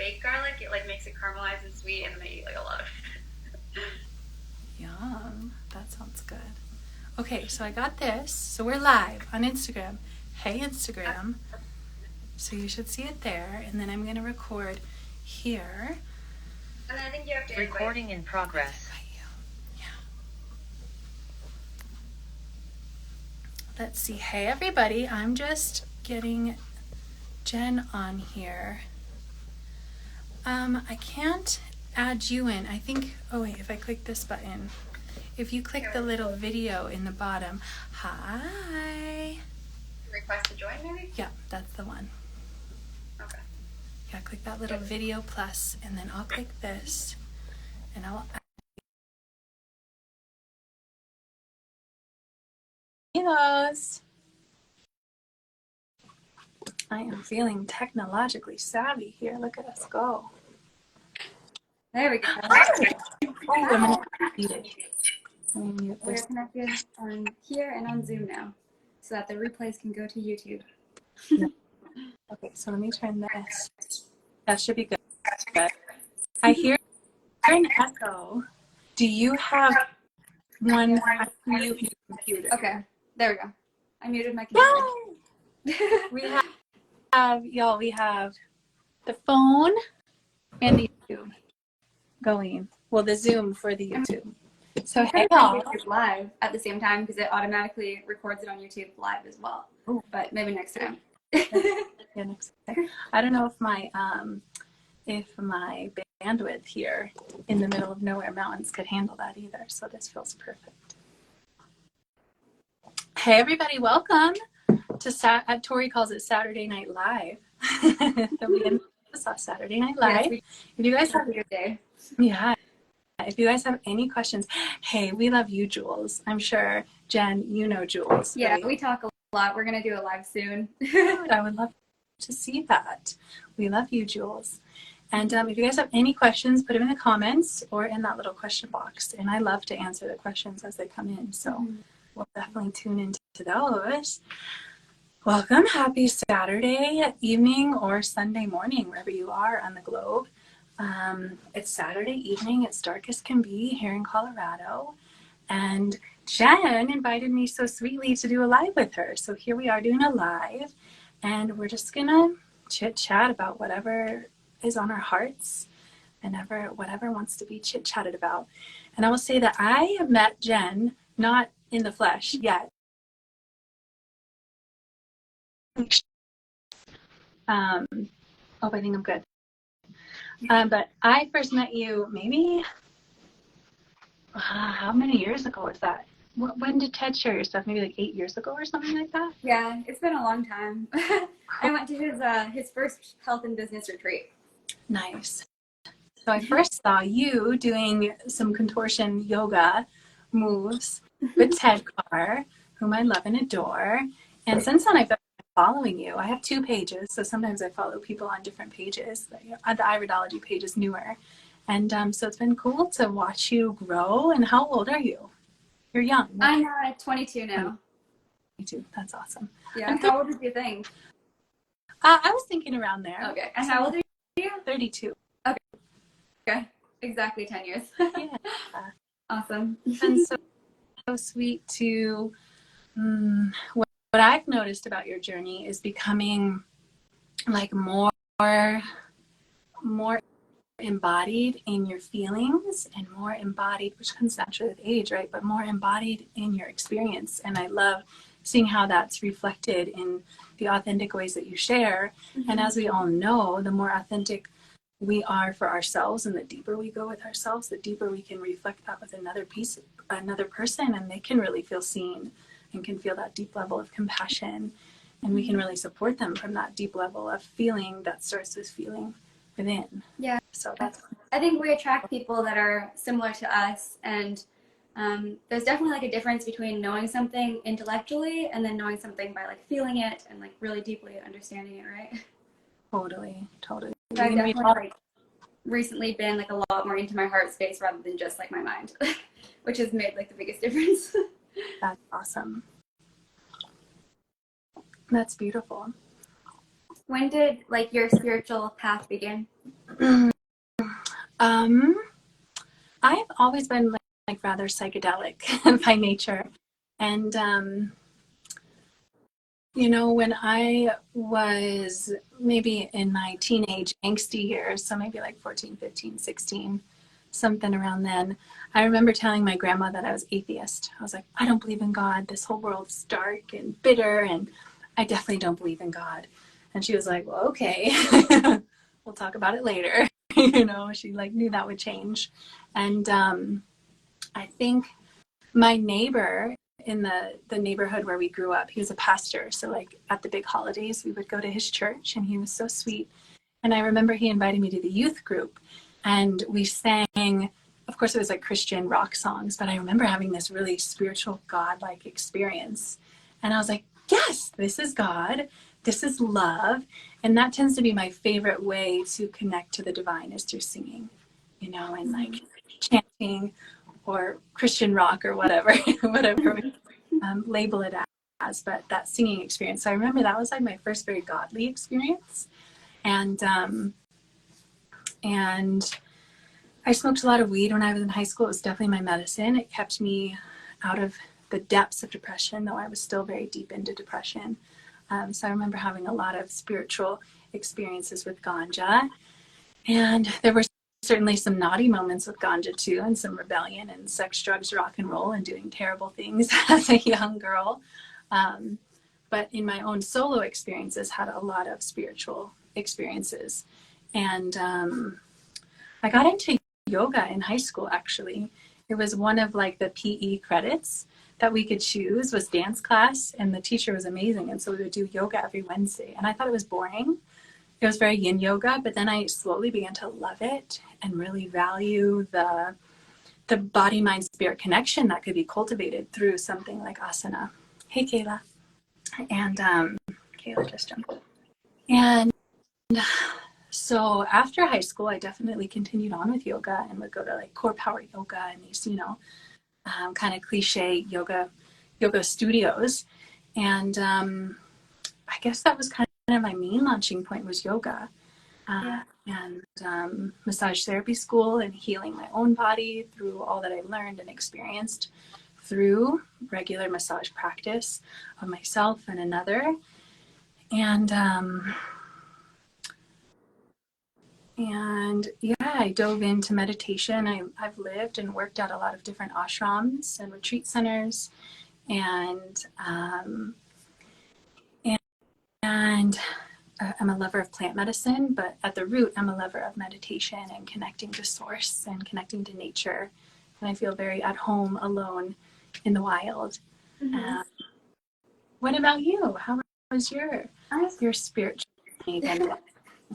baked garlic, it like makes it caramelized and sweet, and then I eat like a lot of it. Yum. That sounds good. Okay, so I got this. So we're live on Instagram. Hey, Instagram. So you should see it there. And then I'm going to record here. And I think you have to Recording in progress. Invite you. Yeah. Let's see. Hey, everybody. I'm just getting Jen on here. I can't add you in. I think, oh wait, if I click this button, if you click the little video in the bottom, hi. request to join, maybe? Yeah, that's the one. Okay. Yeah, click that little video plus, and then I'll click this, and I'll add those. I am feeling technologically savvy here. Look at us go. There we go. Oh, I'm gonna mute it. Mute We're this. connected on here and on Zoom now, so that the replays can go to YouTube. Okay, so let me turn this. That should be good. I hear an echo. Do you have one on your computer? Okay, there we go. I muted my computer. We y'all, we have the phone and the YouTube going. Well, the Zoom for the YouTube. So hey y'all. YouTube live at the same time because it automatically records it on YouTube live as well. Ooh. But maybe next time. Yeah, next time. I don't know if my bandwidth here in the middle of nowhere mountains could handle that either. So this feels perfect. Hey everybody, welcome to Tori calls it Saturday Night Live. So we saw Saturday Night Live. Yes, if you guys have a good day. Yeah. If you guys have any questions, hey, we love you, Jules. I'm sure, Jen, you know Jules. Yeah, right? we talk a lot. We're going to do it live soon. I would love to see that. We love you, Jules. And if you guys have any questions, put them in the comments or in that little question box. And I love to answer the questions as they come in. So we'll definitely tune into those. Welcome. Happy Saturday evening or Sunday morning, wherever you are on the globe. It's Saturday evening. It's dark as can be here in Colorado. And Jen invited me so sweetly to do a live with her. So here we are doing a live. And we're just going to chit-chat about whatever is on our hearts and whatever wants to be chit-chatted about. And I will say that I have met Jen, not in the flesh yet. I think I'm good. But I first met you maybe, how many years ago was that? When did Ted share your stuff? Maybe like 8 years ago or something like that? Yeah, it's been a long time. I went to his first health and business retreat. Nice. So I first saw you doing some contortion yoga moves with Ted Carr, whom I love and adore. And since then, I've been following you. I have 2 pages, so sometimes I follow people on different pages. The Iridology page is newer. And so it's been cool to watch you grow. And how old are you? You're young. I'm 22 now. 22. That's awesome. Yeah. How old did you think? I was thinking around there. Okay. And how old are you? 32. Okay. Exactly 10 years. Yeah. Awesome. And so sweet to what I've noticed about your journey is becoming like more embodied in your feelings and more embodied, which comes naturally with age, right? But more embodied in your experience. And I love seeing how that's reflected in the authentic ways that you share. Mm-hmm. And as we all know, the more authentic we are for ourselves and the deeper we go with ourselves, the deeper we can reflect that with another person, and they can really feel seen and can feel that deep level of compassion. And we can really support them from that deep level of feeling that starts with feeling within. Yeah. So I think we attract people that are similar to us, and there's definitely like a difference between knowing something intellectually and then knowing something by like feeling it and like really deeply understanding it, right? Totally. So I've definitely like recently been like a lot more into my heart space rather than just like my mind, which has made like the biggest difference. That's awesome. That's beautiful. When did like your spiritual path begin? Um, I've always been like rather psychedelic by nature. And, you know, when I was maybe in my teenage angsty years, so maybe like 14, 15, 16, something around then, I remember telling my grandma that I was atheist. I was like, I don't believe in God. This whole world's dark and bitter, and I definitely don't believe in God. And she was like, well, okay, we'll talk about it later. You know, she like knew that would change. And I think my neighbor in the neighborhood where we grew up, he was a pastor. So like at the big holidays, we would go to his church, and he was so sweet. And I remember he invited me to the youth group, and we sang, of course it was like Christian rock songs, but I remember having this really spiritual God-like experience. And I was like, yes, this is God. This is love. And that tends to be my favorite way to connect to the divine, is through singing, you know, and like chanting or Christian rock or whatever, whatever we label it as, but that singing experience. So I remember that was like my first very godly experience. And I smoked a lot of weed when I was in high school. It was definitely my medicine. It kept me out of the depths of depression, though I was still very deep into depression. So I remember having a lot of spiritual experiences with ganja. And there were certainly some naughty moments with ganja too, and some rebellion and sex, drugs, rock and roll, and doing terrible things as a young girl. But in my own solo experiences, had a lot of spiritual experiences. And I got into yoga in high school, actually. It was one of like the PE credits that we could choose was dance class, and the teacher was amazing. And so we would do yoga every Wednesday. And I thought it was boring. It was very yin yoga, but then I slowly began to love it and really value the body, mind, spirit connection that could be cultivated through something like asana. Hey, Kayla. And Kayla just jumped in. And so after high school, I definitely continued on with yoga and would go to like core power yoga and these, you know, kind of cliche yoga studios. And I guess that was kind of my main launching point was yoga. And massage therapy school, and healing my own body through all that I learned and experienced through regular massage practice of myself and another. And yeah, I dove into meditation. I've lived and worked at a lot of different ashrams and retreat centers, and I'm a lover of plant medicine, but at the root, I'm a lover of meditation and connecting to source and connecting to nature. And I feel very at home alone in the wild. Mm-hmm. What about you? How was your spiritual journey?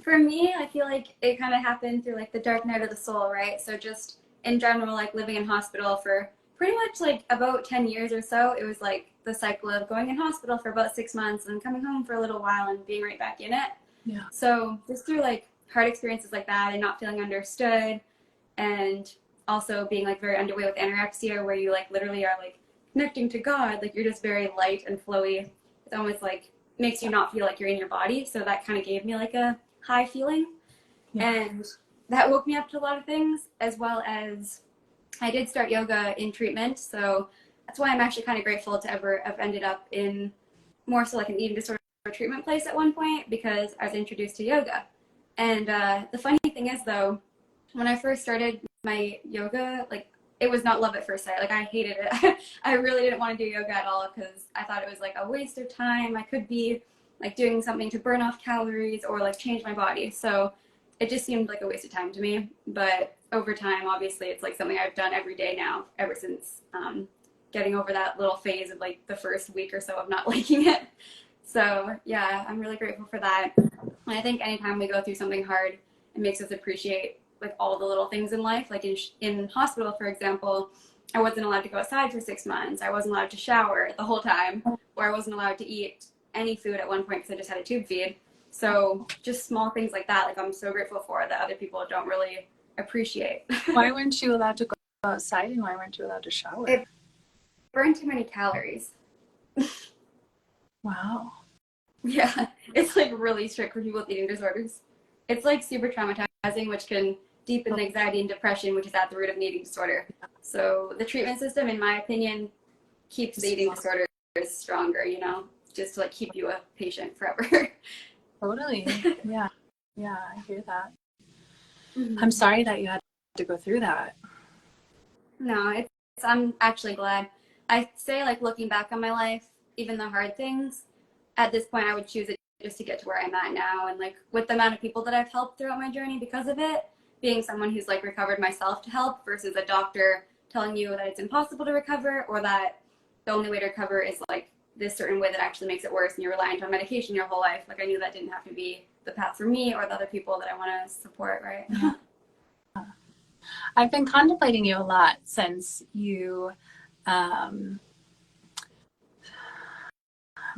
For me, I feel like it kind of happened through like the dark night of the soul, right? So just in general, like living in hospital for pretty much like about 10 years or so, it was like the cycle of going in hospital for about 6 months and coming home for a little while and being right back in it. Yeah. So just through like hard experiences like that and not feeling understood, and also being like very underway with anorexia, where you like literally are like connecting to God, like you're just very light and flowy. It's almost like makes you not feel like you're in your body. So that kind of gave me like a high feeling. Yeah. And that woke me up to a lot of things, as well as I did start yoga in treatment. So that's why I'm actually kind of grateful to ever have ended up in more so like an eating disorder treatment place at one point, because I was introduced to yoga. And the funny thing is, though, when I first started my yoga, like it was not love at first sight. Like I hated it. I really didn't want to do yoga at all, because I thought it was like a waste of time. I could be like doing something to burn off calories or like change my body. So it just seemed like a waste of time to me. But over time, obviously, it's like something I've done every day now, ever since getting over that little phase of like the first week or so of not liking it. So yeah, I'm really grateful for that. And I think anytime we go through something hard, it makes us appreciate like all the little things in life. Like in hospital, for example, I wasn't allowed to go outside for 6 months. I wasn't allowed to shower the whole time, or I wasn't allowed to eat any food at one point because I just had a tube feed. So just small things like that, like I'm so grateful for, that other people don't really appreciate. Why weren't you allowed to go outside, and why weren't you allowed to shower? It burned too many calories. Wow. Yeah, it's like really strict for people with eating disorders. It's like super traumatizing which can deepen the anxiety and depression, which is at the root of an eating disorder. So the treatment system, in my opinion, keeps the eating disorders stronger, you know, just to like keep you a patient forever. Totally. Yeah. Yeah, I hear that. Mm-hmm. I'm sorry that you had to go through that. No, I'm actually glad. I say, like, looking back on my life, even the hard things, at this point, I would choose it just to get to where I'm at now. And like with the amount of people that I've helped throughout my journey because of it, being someone who's like recovered myself to help versus a doctor telling you that it's impossible to recover or that the only way to recover is like this certain way that actually makes it worse and you're reliant on medication your whole life. Like I knew that didn't have to be the path for me or the other people that I want to support, right? Yeah. I've been contemplating you a lot since you, I'm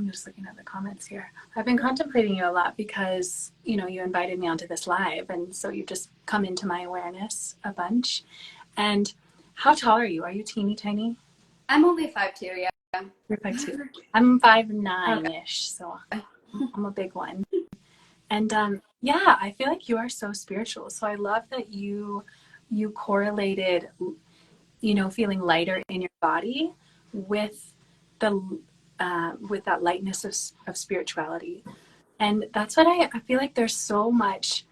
just looking at the comments here. I've been contemplating you a lot because, you know, you invited me onto this live. And so you've just come into my awareness a bunch. And how tall are you? Are you teeny tiny? I'm only 5'2", yeah. You're 5'2". I'm 5'9"-ish, so I'm a big one. And yeah, I feel like you are so spiritual. So I love that you correlated, you know, feeling lighter in your body with the with that lightness of spirituality. And that's what I feel like there's so much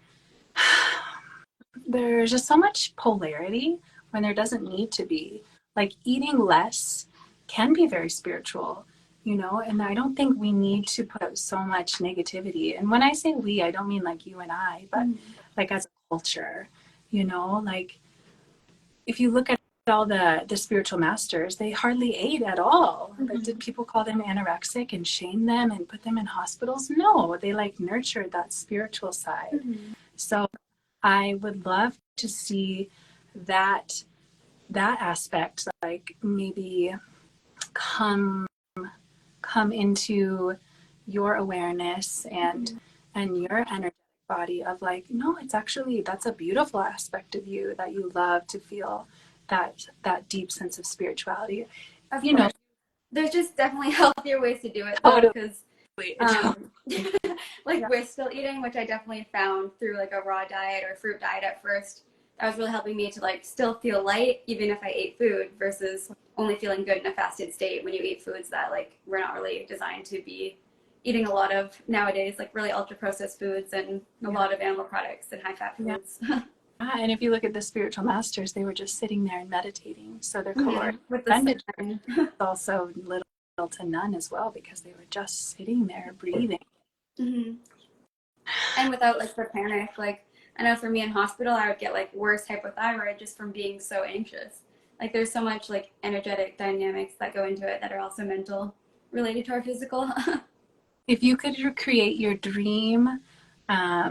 there's just so much polarity when there doesn't need to be. Like eating less can be very spiritual, you know, and I don't think we need to put out so much negativity. And when I say we, I don't mean like you and I, but like as a culture, you know, like if you look at all the spiritual masters, they hardly ate at all. But did people call them anorexic and shame them and put them in hospitals? No, they like nurtured that spiritual side. So I would love to see that aspect like maybe come into your awareness and your energetic body of like, no, it's actually, that's a beautiful aspect of you that you love to feel that deep sense of spirituality. Of you course. know, There's just definitely healthier ways to do it though, because like with still eating, which I definitely found through like a raw diet or fruit diet at first, that was really helping me to like still feel light even if I ate food versus only feeling good in a fasted state when you eat foods that like we're not really designed to be eating a lot of nowadays, like really ultra processed foods and a lot of animal products and high fat foods. And if you look at the spiritual masters, they were just sitting there and meditating. So their caloric with the expenditure is also little to none as well because they were just sitting there breathing. And without like the panic, like I know for me in hospital, I would get like worse hypothyroid just from being so anxious. Like there's so much like energetic dynamics that go into it that are also mental related to our physical. If you could create your dream, I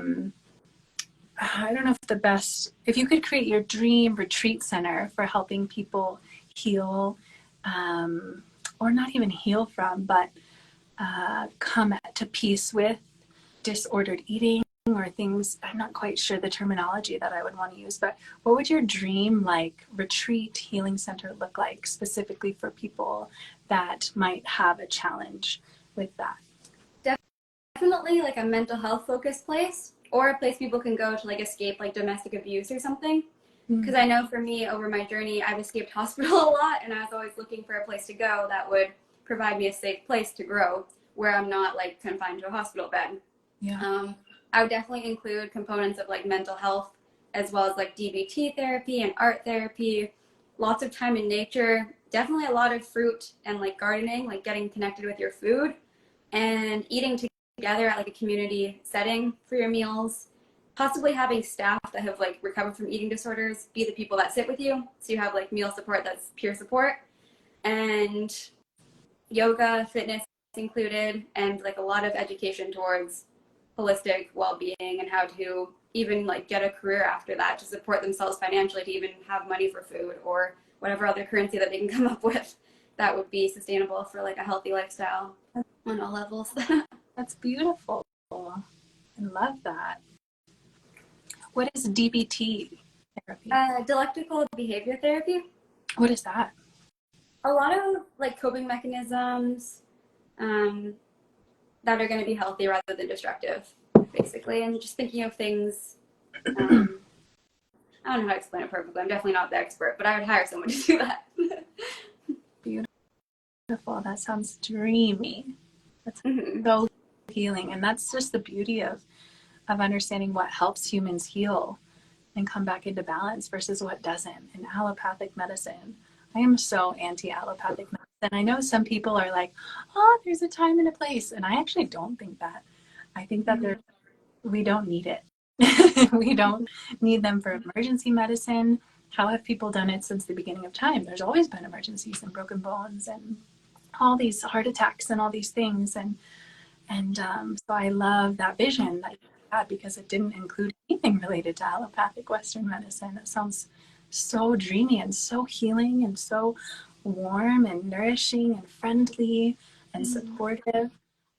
don't know if you could create your dream retreat center for helping people heal, or not even heal from, but come to peace with disordered eating or things, I'm not quite sure the terminology that I would want to use, but what would your dream like retreat healing center look like specifically for people that might have a challenge with that? Definitely like a mental health focused place or a place people can go to like escape like domestic abuse or something. Because I know for me over my journey, I've escaped hospital a lot and I was always looking for a place to go that would provide me a safe place to grow where I'm not like confined to a hospital bed. I would definitely include components of like mental health as well as like DBT therapy and art therapy, lots of time in nature, definitely a lot of fruit and like gardening, like getting connected with your food and eating together at like a community setting for your meals, possibly having staff that have like recovered from eating disorders be the people that sit with you. So you have like meal support that's peer support and yoga, fitness included, and like a lot of education towards holistic well-being and how to even like get a career after that to support themselves financially to even have money for food or whatever other currency that they can come up with that would be sustainable for like a healthy lifestyle on all levels. That's beautiful. I love that. What is DBT therapy? Dialectical behavior therapy. What is that? A lot of like coping mechanisms that are going to be healthy rather than destructive, basically, and just thinking of things Um, I don't know how to explain it perfectly. I'm definitely not the expert, but I would hire someone to do that. Beautiful. That sounds dreamy. That's Mm-hmm. so healing. And that's just the beauty of understanding what helps humans heal and come back into balance versus what doesn't. In allopathic medicine, I am so anti-allopathic medicine. I know some people are like, oh, there's a time and a place. And I actually don't think that. I think that we don't need it. We don't need them for emergency medicine. How have people done it since the beginning of time? There's always been emergencies and broken bones and all these heart attacks and all these things. So I love that vision that you had because it didn't include anything related to allopathic Western medicine. It sounds so dreamy and so healing and so warm and nourishing and friendly and supportive.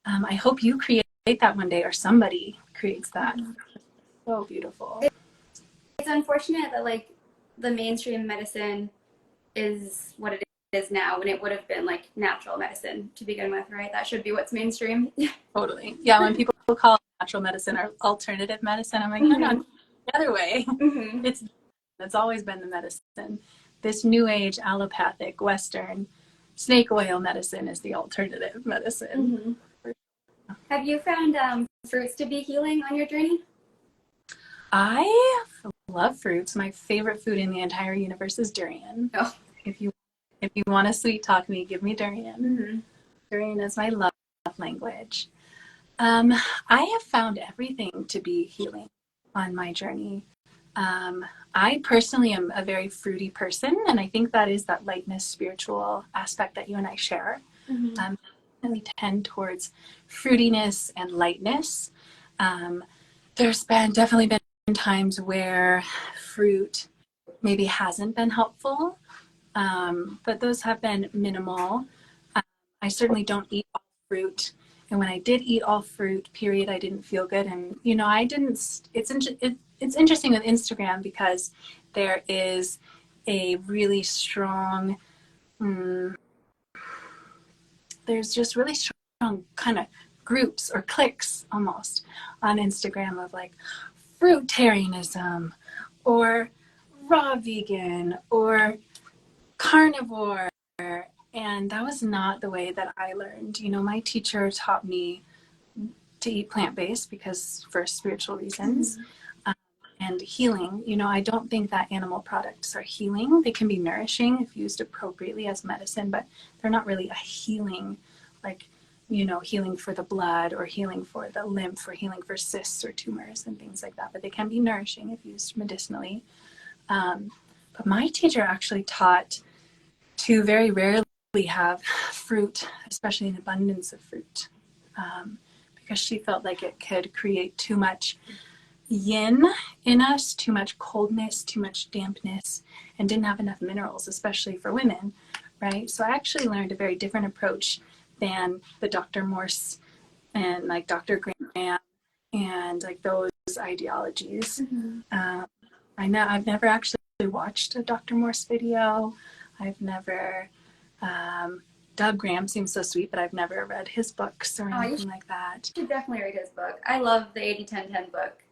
I hope you create that one day or somebody creates that. So beautiful. It's unfortunate that like the mainstream medicine is what it is now when it would have been like natural medicine to begin with, right? That should be what's mainstream. Totally. Yeah, when people call natural medicine or alternative medicine, I'm like, no, no, the other way. Mm-hmm. It's always been the medicine. This new age allopathic Western snake oil medicine is the alternative medicine. Mm-hmm. Have you found fruits to be healing on your journey? I love fruits. My favorite food in the entire universe is durian. Oh. If you want to sweet talk me, give me durian. Mm-hmm. Durian is my love language. I have found everything to be healing on my journey. I personally am a very fruity person, and I think that is that lightness, spiritual aspect that you and I share. Mm-hmm. I really tend towards fruitiness and lightness. There's definitely been times where fruit maybe hasn't been helpful, but those have been minimal. I certainly don't eat all fruit. And when I did eat all fruit, period, I didn't feel good. And, I didn't, it's interesting with Instagram because there is a really strong, there's just really strong kind of groups or cliques almost on Instagram of like fruitarianism or raw vegan or carnivore. And that was not the way that I learned. My teacher taught me to eat plant-based because for spiritual reasons and healing. I don't think that animal products are healing. They can be nourishing if used appropriately as medicine, but they're not really a healing, like, healing for the blood or healing for the lymph or healing for cysts or tumors and things like that. But they can be nourishing if used medicinally. But my teacher actually taught to very rarely have fruit, especially an abundance of fruit, because she felt like it could create too much yin in us, too much coldness, too much dampness, and didn't have enough minerals, especially for women, right? So I actually learned a very different approach than the Dr. Morse and like Dr. Graham and like those ideologies. I've never actually watched a Dr. Morse video. I've never, Doug Graham seems so sweet, but I've never read his books or anything like that. You should definitely read his book. I love the 80-10-10 book.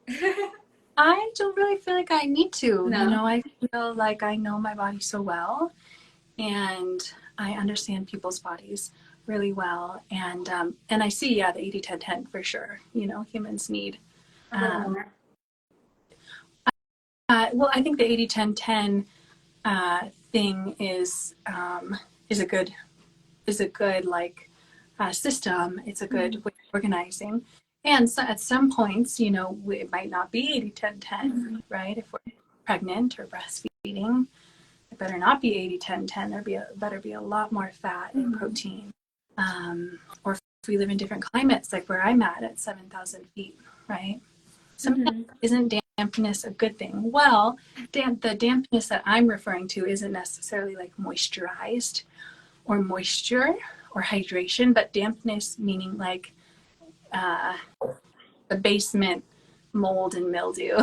I don't really feel like I need to. No. I feel like I know my body so well and I understand people's bodies really well. And I see, the 80-10-10 for sure. Humans need. Well, I think the 80-10-10 thing is a good like system. It's a good way of organizing. And so at some points, it might not be 80-10-10, right? If we're pregnant or breastfeeding, it better not be 80-10-10. There better be a lot more fat and protein. Or if we live in different climates, like where I'm at 7,000 feet, right? Sometimes isn't dampness a good thing? Well, the dampness that I'm referring to isn't necessarily like moisturized or moisture or hydration, but dampness meaning like the basement mold and mildew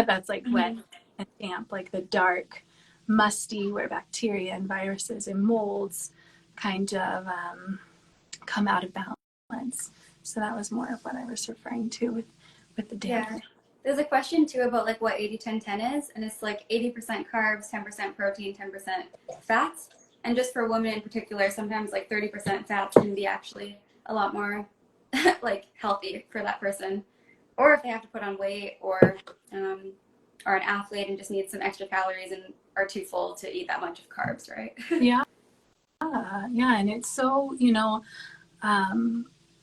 that's like wet and damp, like the dark, musty, where bacteria and viruses and molds kind of come out of balance. So that was more of what I was referring to with the dampness. There's a question too about like what 80-10-10 is, and it's like 80% carbs, 10% protein, 10% fats. And just for women in particular, sometimes like 30% fats can be actually a lot more like healthy for that person. Or if they have to put on weight, or an athlete and just need some extra calories and are too full to eat that much of carbs, right? Yeah. Yeah. And it's so,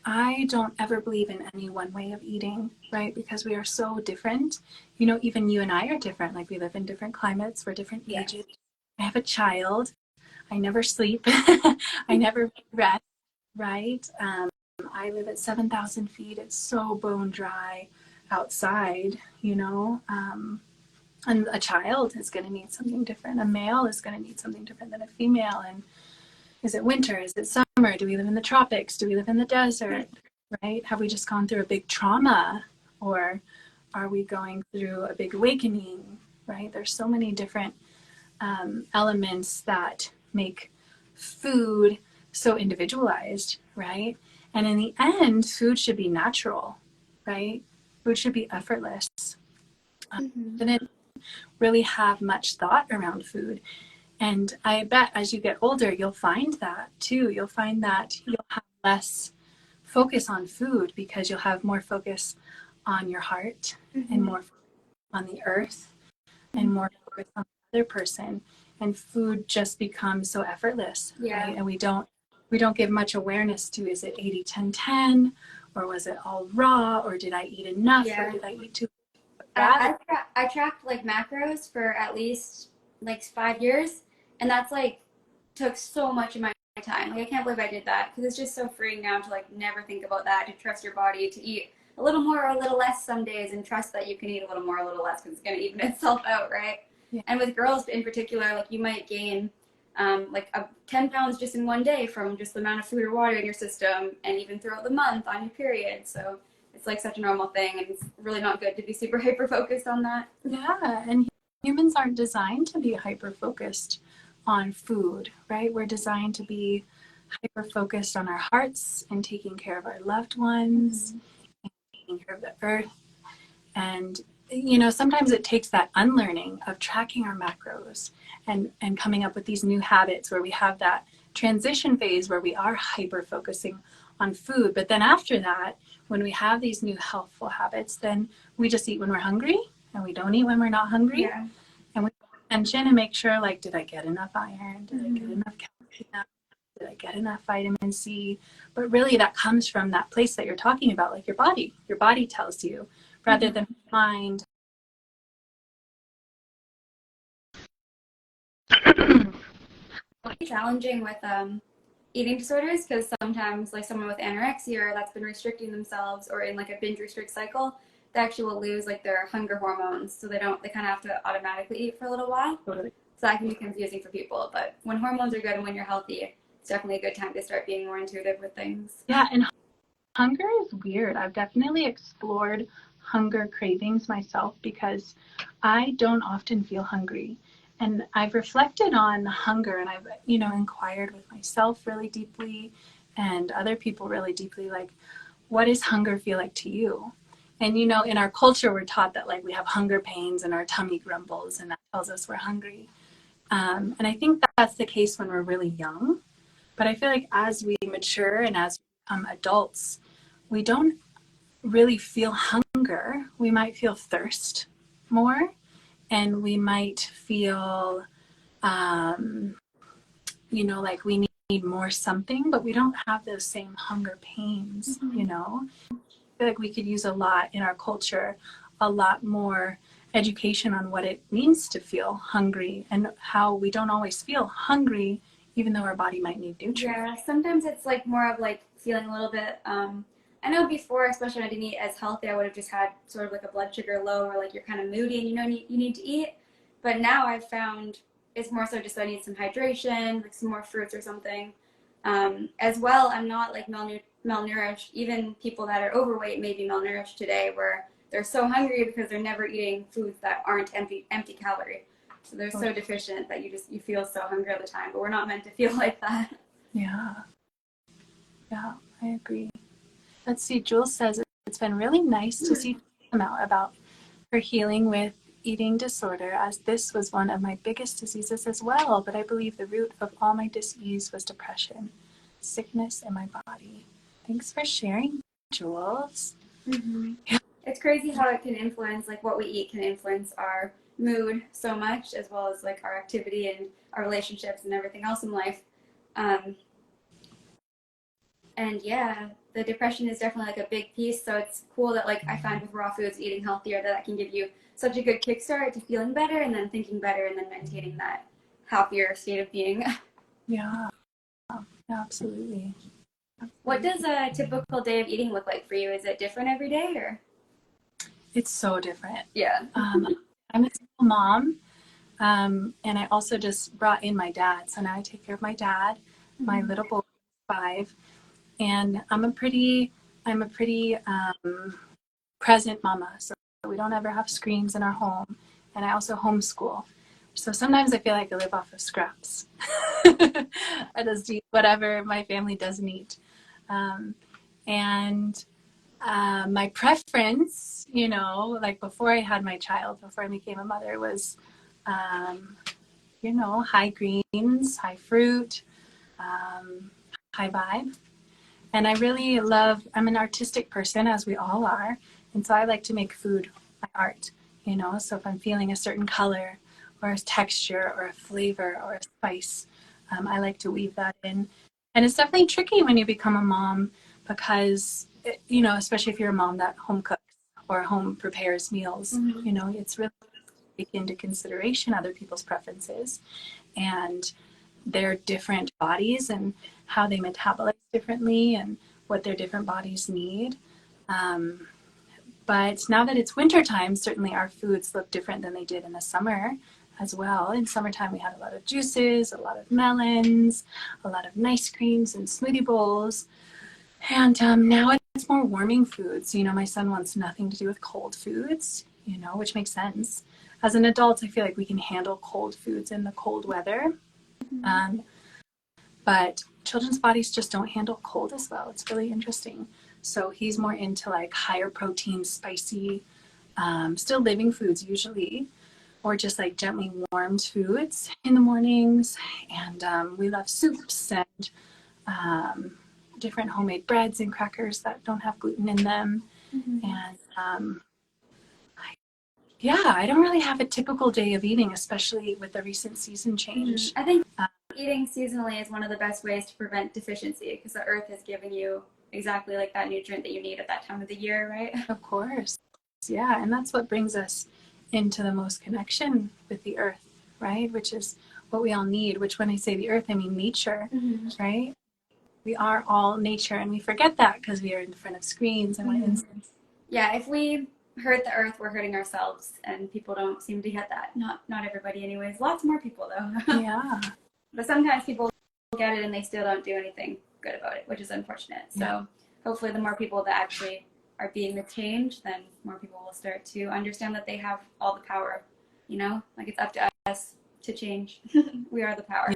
I don't ever believe in any one way of eating, right? Because we are so different. Even you and I are different. Like, we live in different climates, we're different ages. I have a child. I never sleep. I never rest, right? I live at 7,000 feet. It's so bone dry outside, and a child is going to need something different. A male is going to need something different than a female. And is it winter? Is it summer? Do we live in the tropics? Do we live in the desert? Right? Have we just gone through a big trauma? Or are we going through a big awakening? Right? There's so many different elements that make food so individualized, right? And in the end, food should be natural, right? Food should be effortless. Didn't really have much thought around food. And I bet as you get older, you'll find that too. You'll find that you'll have less focus on food because you'll have more focus on your heart and more on the earth and more focus on the other person. And food just becomes so effortless, right? And we don't give much awareness to, is it 80-10-10, or was it all raw, or did I eat enough, or did I eat too much? I tracked like macros for at least like 5 years, and that's like took so much of my time. Like, I can't believe I did that, because it's just so freeing now to like never think about that, to trust your body to eat a little more or a little less some days, and trust that you can eat a little more, a little less, because it's going to even itself out, right? Yeah. And with girls in particular, like, you might gain 10 pounds just in one day from just the amount of food or water in your system, and even throughout the month on your period. So it's like such a normal thing, and it's really not good to be super hyper focused on that. Yeah, and humans aren't designed to be hyper focused on food, right? We're designed to be hyper focused on our hearts and taking care of our loved ones, and taking care of the earth. And sometimes it takes that unlearning of tracking our macros and coming up with these new habits where we have that transition phase where we are hyper focusing on food. But then after that, when we have these new healthful habits, then we just eat when we're hungry, and we don't eat when we're not hungry. Yeah. And we pay attention and make sure, like, did I get enough iron? Did I get enough calcium? Did I get enough vitamin C? But really, that comes from that place that you're talking about, like your body. Your body tells you, rather than mind. Challenging with eating disorders, because sometimes, like, someone with anorexia or that's been restricting themselves or in like a binge restrict cycle, they actually will lose like their hunger hormones, so they kind of have to automatically eat for a little while. Totally. So that can be confusing for people. But when hormones are good and when you're healthy, it's definitely a good time to start being more intuitive with things. Yeah, and hunger is weird. I've definitely explored hunger cravings myself because I don't often feel hungry. And I've reflected on hunger, and I've, inquired with myself really deeply and other people really deeply, like, what does hunger feel like to you? And, in our culture, we're taught that, like, we have hunger pains and our tummy grumbles, and that tells us we're hungry. And I think that's the case when we're really young. But I feel like as we mature and as we become adults, we don't really feel hunger. We might feel thirst more, and we might feel, like we need more something, but we don't have those same hunger pains, I feel like we could use a lot in our culture, a lot more education on what it means to feel hungry and how we don't always feel hungry, even though our body might need nutrients. Yeah, sometimes it's like more of like feeling a little bit, I know before, especially when I didn't eat as healthy, I would have just had sort of like a blood sugar low, or like you're kind of moody and you need to eat. But now I've found it's more so just I need some hydration, like some more fruits or something. As well, I'm not like malnourished. Even people that are overweight may be malnourished today, where they're so hungry because they're never eating foods that aren't empty calorie. So they're so deficient that you feel so hungry all the time. But we're not meant to feel like that. Yeah, I agree. Let's see, Jules says it's been really nice to see come out about for healing with eating disorder, as this was one of my biggest diseases as well. But I believe the root of all my dis-ease was depression, sickness in my body. Thanks for sharing, Jules. Mm-hmm. It's crazy how it can influence, like what we eat can influence our mood so much, as well as like our activity and our relationships and everything else in life. And yeah, the depression is definitely like a big piece. So it's cool that like I find with raw foods, eating healthier, that can give you such a good kickstart to feeling better and then thinking better and then maintaining that happier state of being. Yeah, absolutely. What does a typical day of eating look like for you? Is it different every day or? It's so different. Yeah. I'm a single mom, and I also just brought in my dad. So now I take care of my dad. My little boy is 5, and I'm a pretty present mama. So we don't ever have screens in our home, and I also homeschool. So sometimes I feel like I live off of scraps. I just eat whatever my family doesn't eat. And my preference, like before I had my child, before I became a mother, was, high greens, high fruit, high vibe. And I really I'm an artistic person, as we all are. And so I like to make food my art, So if I'm feeling a certain color or a texture or a flavor or a spice, I like to weave that in. And it's definitely tricky when you become a mom because, especially if you're a mom that home cooks or home prepares meals, it's really take into consideration other people's preferences and their different bodies and how they metabolize differently and what their different bodies need. But now that it's wintertime, certainly our foods look different than they did in the summer as well. In summertime, we had a lot of juices, a lot of melons, a lot of nice creams and smoothie bowls. And now it's more warming foods. My son wants nothing to do with cold foods, which makes sense. As an adult, I feel like we can handle cold foods in the cold weather. But children's bodies just don't handle cold as well. It's really interesting. So he's more into like higher protein, spicy, still living foods usually, or just like gently warmed foods in the mornings. And we love soups and different homemade breads and crackers that don't have gluten in them. And I don't really have a typical day of eating, especially with the recent season change. I think eating seasonally is one of the best ways to prevent deficiency because the earth is giving you exactly like that nutrient that you need at that time of the year, right? Of course. Yeah, and that's what brings us into the most connection with the earth, right? Which is what we all need, which when I say the earth, I mean nature, right? We are all nature, and we forget that because we are in front of screens and want instance. Yeah, if we hurt the earth, we're hurting ourselves, and people don't seem to get that. Not everybody anyways. Lots more people though. Yeah. But sometimes people get it and they still don't do anything good about it, which is unfortunate. So hopefully the more people that actually are being the change, then more people will start to understand that they have all the power, like it's up to us to change. We are the power.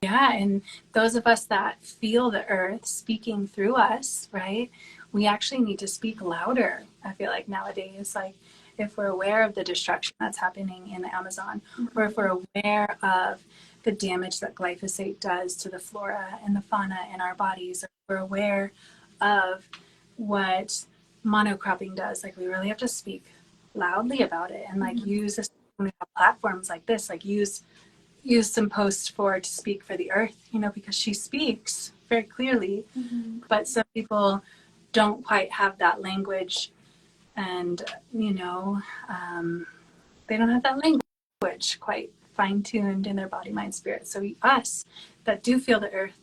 Yeah, and those of us that feel the earth speaking through us, right? We actually need to speak louder. I feel like nowadays, like if we're aware of the destruction that's happening in the Amazon, or if we're aware of the damage that glyphosate does to the flora and the fauna in our bodies, if we're aware of what monocropping does, like we really have to speak loudly about it and like use this platforms like this, like use some posts to speak for the earth, because she speaks very clearly, but some people don't quite have that language and, they don't have that language quite fine-tuned in their body, mind, spirit. So us that do feel the earth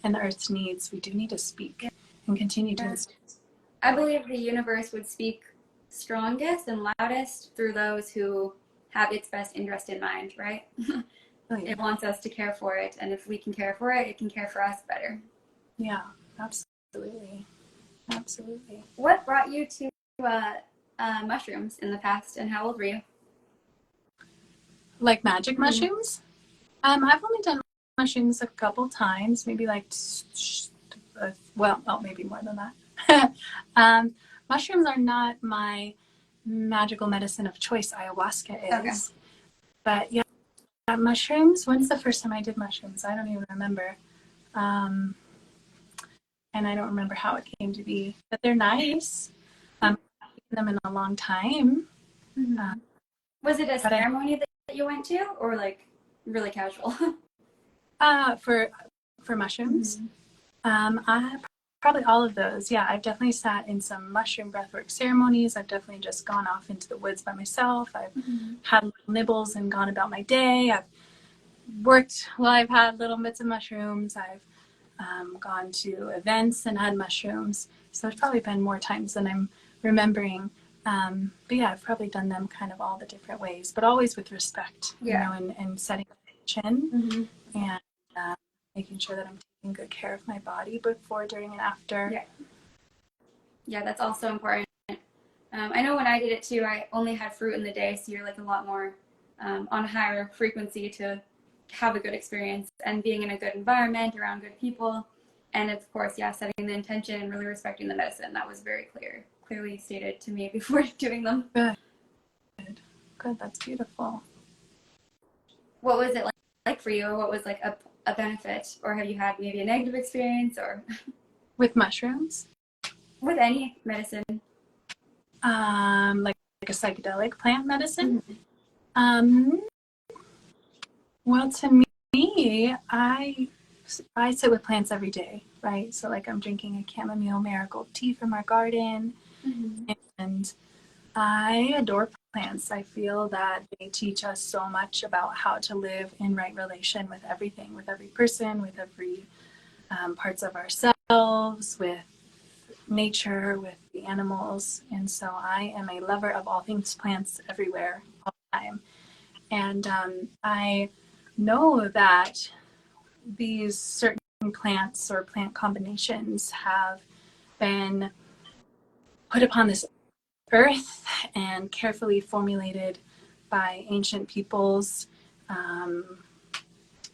and the earth's needs, we do need to speak and continue to speak. I believe the universe would speak strongest and loudest through those who have its best interest in mind, right? It wants us to care for it, and if we can care for it, it can care for us better. Yeah, absolutely. What brought you to mushrooms in the past, and how old were you? Like magic mushrooms? I've only done mushrooms a couple times, maybe like, maybe more than that. Mushrooms are not my magical medicine of choice ayahuasca Okay. is. But yeah, mushrooms, when's the first time I did mushrooms? I don't even remember. And I don't remember how it came to be, but they're nice. I've eaten them in a long time. Mm-hmm. Was it a But ceremony that you went to, or like really casual? for mushrooms, Mm-hmm. I probably all of those. Yeah, I've definitely sat in some mushroom breathwork ceremonies. I've definitely just gone off into the woods by myself. I've Mm-hmm. had little nibbles and gone about my day. I've worked while I've had little bits of mushrooms. I've gone to events and had mushrooms. So it's probably been more times than I'm remembering. But yeah, I've probably done them kind of all the different ways, but always with respect, Yeah. and setting attention Mm-hmm. and making sure that I'm taking good care of my body before, during, and after. Yeah. Yeah, that's also important. I know when I did it too, I only had fruit in the day, so you're like a lot more on a higher frequency to have a good experience and being in a good environment around good people. And of course, yeah, setting the intention and really respecting the medicine. That was very clearly stated to me before doing them. Good. Good. That's beautiful. What was it like for you? What was like a benefit? Or have you had maybe a negative experience or With mushrooms, with any medicine? like a psychedelic plant medicine. Mm-hmm. Well, to me, I sit with plants every day, right? So like I'm drinking a chamomile marigold tea from our garden, Mm-hmm. and I adore plants. I feel that they teach us so much about how to live in right relation with everything, with every person, with every parts of ourselves, with nature, with the animals. And so I am a lover of all things plants everywhere, all the time. And I know that these certain plants or plant combinations have been put upon this earth and carefully formulated by ancient peoples,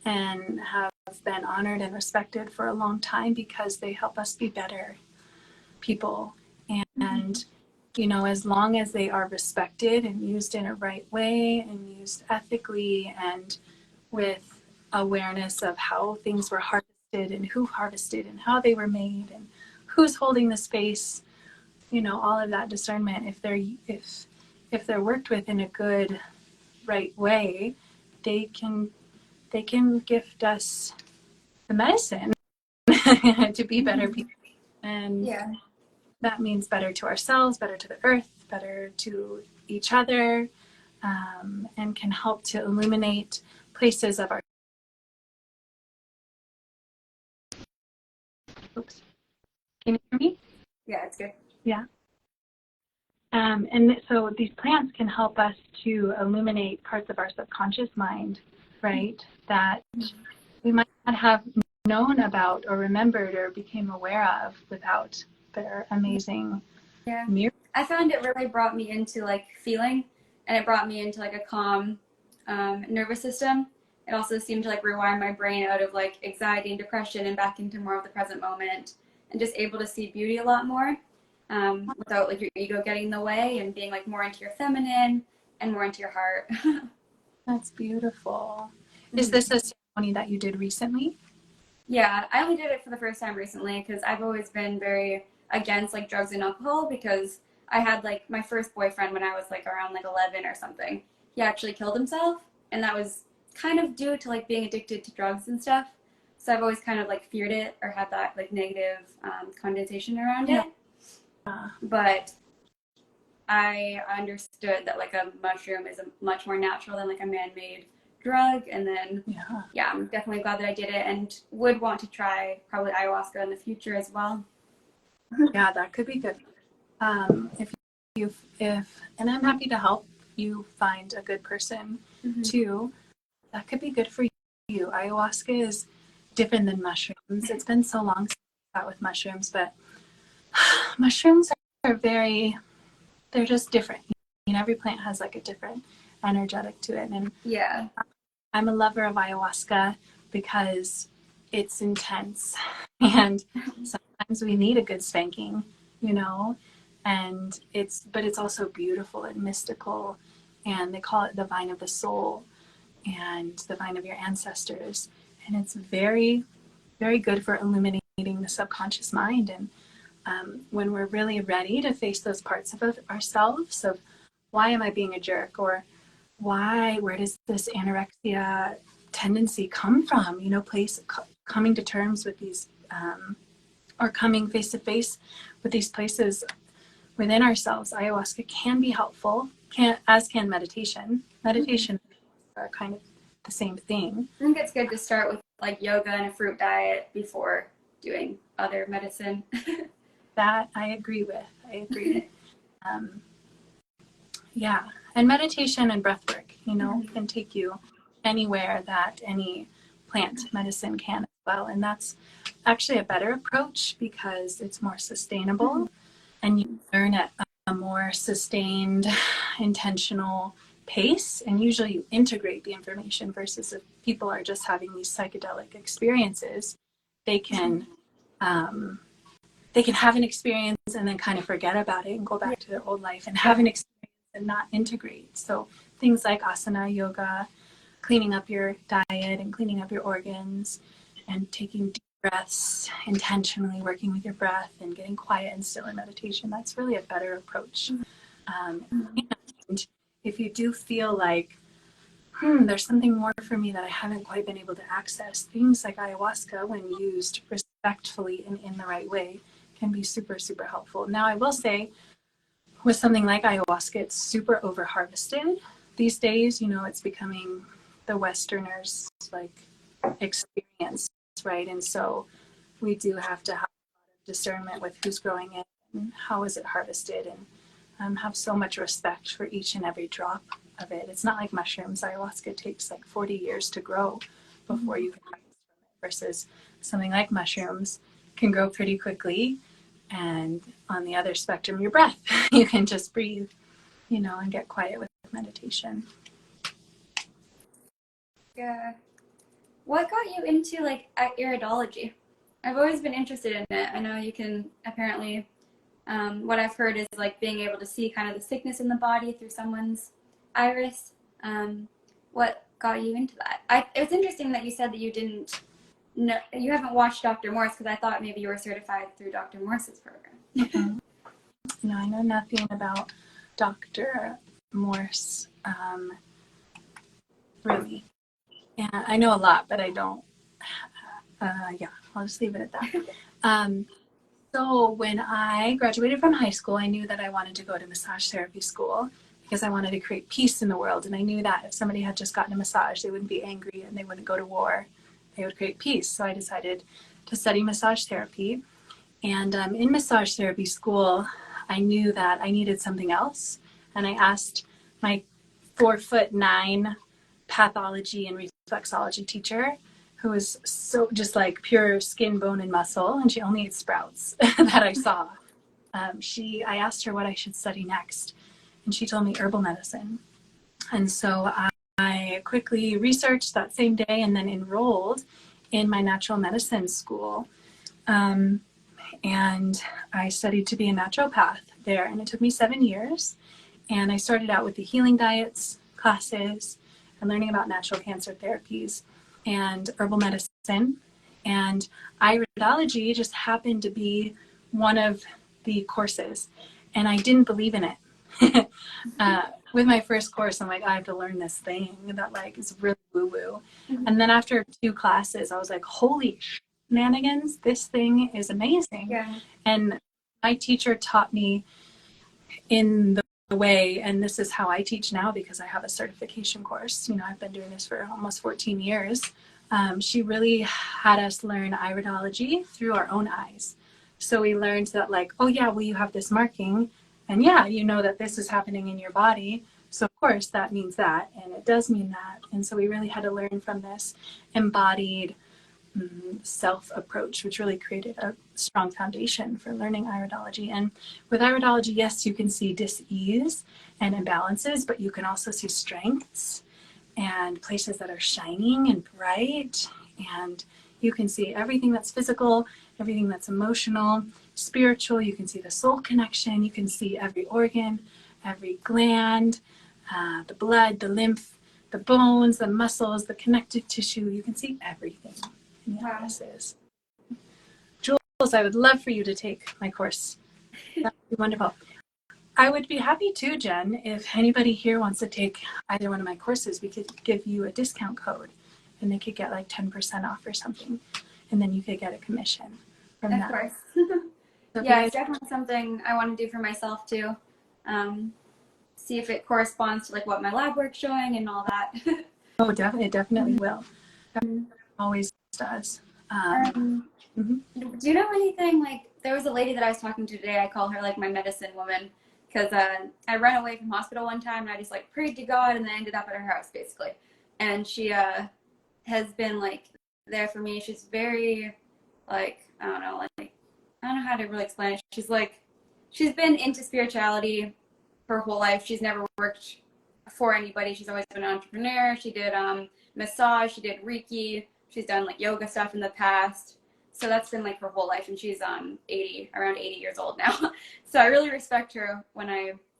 and have been honored and respected for a long time because they help us be better people. And as long as they are respected and used in a right way and used ethically and with awareness of how things were harvested and who harvested and how they were made and who's holding the space, all of that discernment, if they're worked with in a good, right way, they can gift us the medicine to be better people. And Yeah. that means better to ourselves, better to the earth, better to each other, and can help to illuminate places of our. Oops. Can you hear me? Yeah, it's good. Yeah. And so these plants can help us to illuminate parts of our subconscious mind, right, that we might not have known about or remembered or became aware of without their amazing mirror. I found it really brought me into like feeling, and it brought me into like a calm nervous system. It also seemed to like rewire my brain out of like anxiety and depression and back into more of the present moment, and just able to see beauty a lot more, without like your ego getting in the way and being like more into your feminine and more into your heart. That's beautiful. Is this a ceremony that you did recently? Yeah, I only did it for the first time recently because I've always been very against like drugs and alcohol because I had like my first boyfriend when I was like around like 11 or something. He actually killed himself, and that was kind of due to like being addicted to drugs and stuff. So I've always kind of like feared it or had that like negative condensation around Yeah. it. But I understood that like a mushroom is much more natural than like a man-made drug, and then yeah, I'm definitely glad that I did it and would want to try probably ayahuasca in the future as well. Yeah, that could be good. If and I'm happy to help you find a good person too. That could be good for you. Ayahuasca is different than mushrooms. It's been so long since I sat with mushrooms, but mushrooms are they're just different. Every plant has like a different energetic to it. And Yeah. I'm a lover of ayahuasca because it's intense and sometimes we need a good spanking, And it's also beautiful and mystical, and they call it the vine of the soul and the vine of your ancestors. And it's very, very good for illuminating the subconscious mind. And when we're really ready to face those parts of ourselves, of why am I being a jerk, or where does this anorexia tendency come from? You know, coming to terms with these, or coming face to face with these places within ourselves. Ayahuasca can be helpful, as can meditation. Meditation are kind of the same thing. I think it's good to start with like yoga and a fruit diet before doing other medicine. That I agree with. I agree. Yeah, and meditation and breath work, you know, can take you anywhere that any plant medicine can as well. And that's actually a better approach because it's more sustainable, and you learn at a more sustained, intentional pace. And usually you integrate the information, versus if people are just having these psychedelic experiences, they can have an experience and then kind of forget about it and go back to their old life and have an experience and not integrate. So things like asana, yoga, cleaning up your diet and cleaning up your organs, and taking deep breaths, intentionally working with your breath and getting quiet and still in meditation, that's really a better approach. And if you do feel like, there's something more for me that I haven't quite been able to access, things like ayahuasca, when used respectfully and in the right way, can be super, super helpful. Now, I will say, with something like ayahuasca, it's super over harvested these days. You know, it's becoming the Westerners' like experience, right? And so we do have to have a lot of discernment with who's growing it and how is it harvested, and have so much respect for each and every drop of it. It's not like mushrooms. Ayahuasca takes like 40 years to grow before you can harvest from it, versus something like mushrooms can grow pretty quickly. And on the other spectrum, your breath, you can just breathe, you know, and get quiet with meditation. Yeah. What got you into like iridology? I've always been interested in it. I know you can apparently, what I've heard is like being able to see kind of the sickness in the body through someone's iris. What got you into that? It was interesting that you said that you haven't watched Dr. Morse, because I thought maybe you were certified through Dr. Morse's program. No, I know nothing about Dr. Morse, really. Yeah, I know a lot, but I don't. Yeah, I'll just leave it at that. So when I graduated from high school, I knew that I wanted to go to massage therapy school because I wanted to create peace in the world. And I knew that if somebody had just gotten a massage, they wouldn't be angry and they wouldn't go to war. They would create peace. So I decided to study massage therapy. And in massage therapy school, I knew that I needed something else. And I asked my 4'9" pathology and reflexology teacher, who was so just like pure skin, bone, and muscle, and she only ate sprouts that I saw. I asked her what I should study next, and she told me herbal medicine. And so I quickly researched that same day and then enrolled in my natural medicine school. And I studied to be a naturopath there, and it took me 7 years. And I started out with the healing diets classes and learning about natural cancer therapies and herbal medicine. And iridology just happened to be one of the courses, and I didn't believe in it. With my first course, I'm like, I have to learn this thing that like is really woo-woo. And then after 2 classes, I was like, holy shenanigans, this thing is amazing. Yeah. And my teacher taught me in the way, and this is how I teach now because I have a certification course. You know, I've been doing this for almost 14 years. She really had us learn iridology through our own eyes. So we learned that like, oh yeah, well you have this marking, and yeah, you know that this is happening in your body. So of course that means that, and it does mean that. And so we really had to learn from this embodied self approach, which really created a strong foundation for learning iridology. And with iridology, yes, you can see dis-ease and imbalances, but you can also see strengths and places that are shining and bright. And you can see everything that's physical, everything that's emotional, spiritual, you can see the soul connection, you can see every organ, every gland, the blood, the lymph, the bones, the muscles, the connective tissue. You can see everything in the irises. Jules, I would love for you to take my course. That would be wonderful. I would be happy too, Jen, if anybody here wants to take either one of my courses, we could give you a discount code and they could get like 10% off or something. And then you could get a commission from that. Of course. So Yeah, it's definitely something I want to do for myself too. See if it corresponds to like what my lab work's showing and all that. Oh, definitely, it definitely will. It always does. Do you know anything, like, there was a lady that I was talking to today, I call her like my medicine woman, because I ran away from hospital one time and I just like prayed to God and then ended up at her house basically. And she has been like there for me. She's very like, I don't know how to really explain it. She's been into spirituality her whole life. She's never worked for anybody. She's always been an entrepreneur. She did massage, she did Reiki, she's done like yoga stuff in the past. So that's been like her whole life, and she's around 80 years old now. So I really respect her when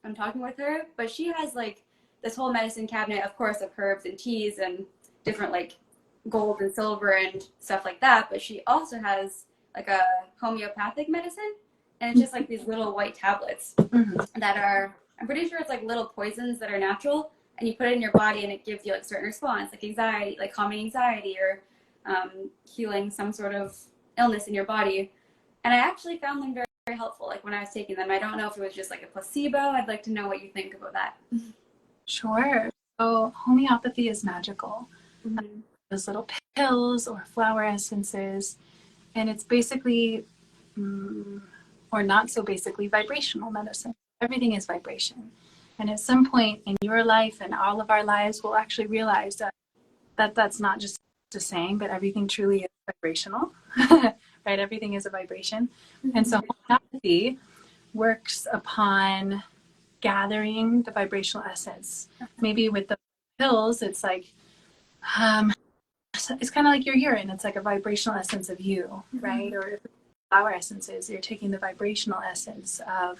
I'm talking with her. But she has like this whole medicine cabinet, of course, of herbs and teas and different like gold and silver and stuff like that. But she also has like a homeopathic medicine, and it's just like these little white tablets that are, I'm pretty sure it's like little poisons that are natural, and you put it in your body and it gives you like certain response, like anxiety, like calming anxiety or healing some sort of illness in your body. And I actually found them very, very helpful, like when I was taking them. I don't know if it was just like a placebo. I'd like to know what you think about that. Sure. So homeopathy is magical. Those little pills or flower essences, and it's basically, or not so basically, vibrational medicine. Everything is vibration. And at some point in your life and all of our lives, we'll actually realize that that's not just a saying, but everything truly is vibrational, right? Everything is a vibration. And so homeopathy works upon gathering the vibrational essence. Maybe with the pills, it's like, it's kind of like your urine. It's like a vibrational essence of you, right? Or flower essences, you're taking the vibrational essence of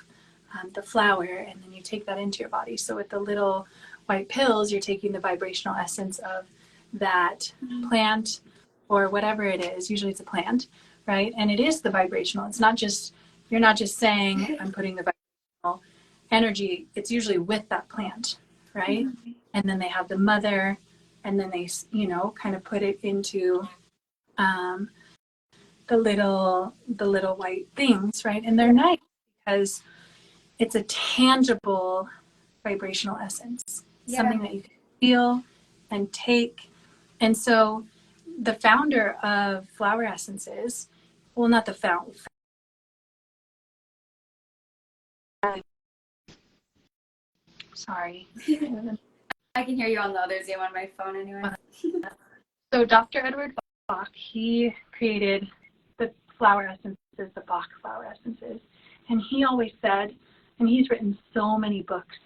the flower, and then you take that into your body. So with the little white pills, you're taking the vibrational essence of that plant or whatever it is. Usually it's a plant, right? And it is the vibrational. It's not just, you're not just saying, I'm putting the vibrational energy. It's usually with that plant, right? And then they have the mother, and then they, kind of put it into the little white things, right? And they're nice because it's a tangible vibrational essence, something that you can feel and take. And so the founder of flower essences, well, not the founder. Sorry. I can hear you on the other Zoom on my phone anyway. So Dr. Edward Bach, he created the flower essences, the Bach flower essences. And he always said, and he's written so many books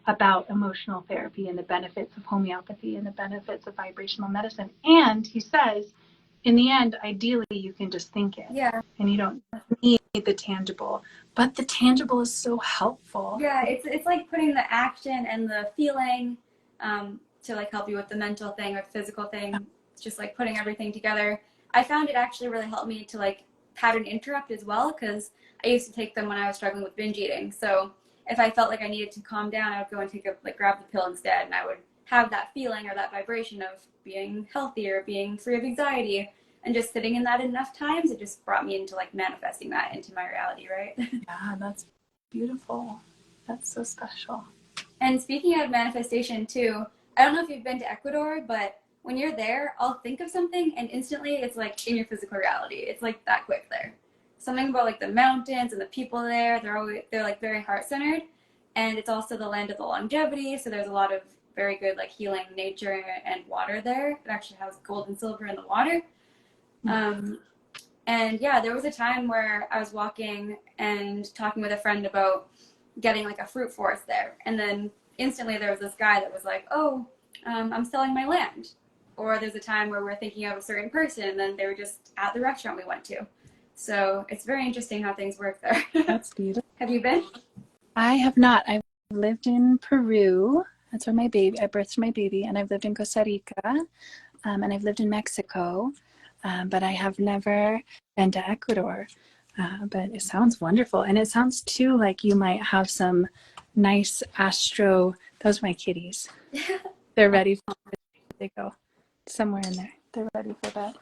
about emotional therapy and the benefits of homeopathy and the benefits of vibrational medicine. And he says, in the end, ideally, you can just think it. Yeah. And you don't need the tangible. But the tangible is so helpful. Yeah, it's like putting the action and the feeling to like help you with the mental thing or the physical thing. It's just like putting everything together. I found it actually really helped me to like pattern interrupt as well, because I used to take them when I was struggling with binge eating. So if I felt like I needed to calm down, I would go and grab the pill instead, and I would have that feeling or that vibration of being healthier, being free of anxiety, and just sitting in that enough times, it just brought me into like manifesting that into my reality, right? Yeah, that's beautiful. That's so special. And speaking of manifestation too, I don't know if you've been to Ecuador, but when you're there, I'll think of something and instantly it's like in your physical reality. It's like that quick there. Something about like the mountains and the people there, they're like very heart-centered. And it's also the land of the longevity, so there's a lot of very good like healing nature and water there. It actually has gold and silver in the water. And yeah, there was a time where I was walking and talking with a friend about getting like a fruit forest there. And then instantly there was this guy that was like, oh, I'm selling my land. Or there's a time where we're thinking of a certain person and then they were just at the restaurant we went to. So it's very interesting how things work there. That's beautiful. Have you been? I have not. I've lived in Peru. That's where I birthed my baby, and I've lived in Costa Rica, and I've lived in Mexico, but I have never been to Ecuador. But it sounds wonderful, and it sounds too like you might have some nice astro. Those are my kitties. They're ready. They go somewhere in there. They're ready for bed.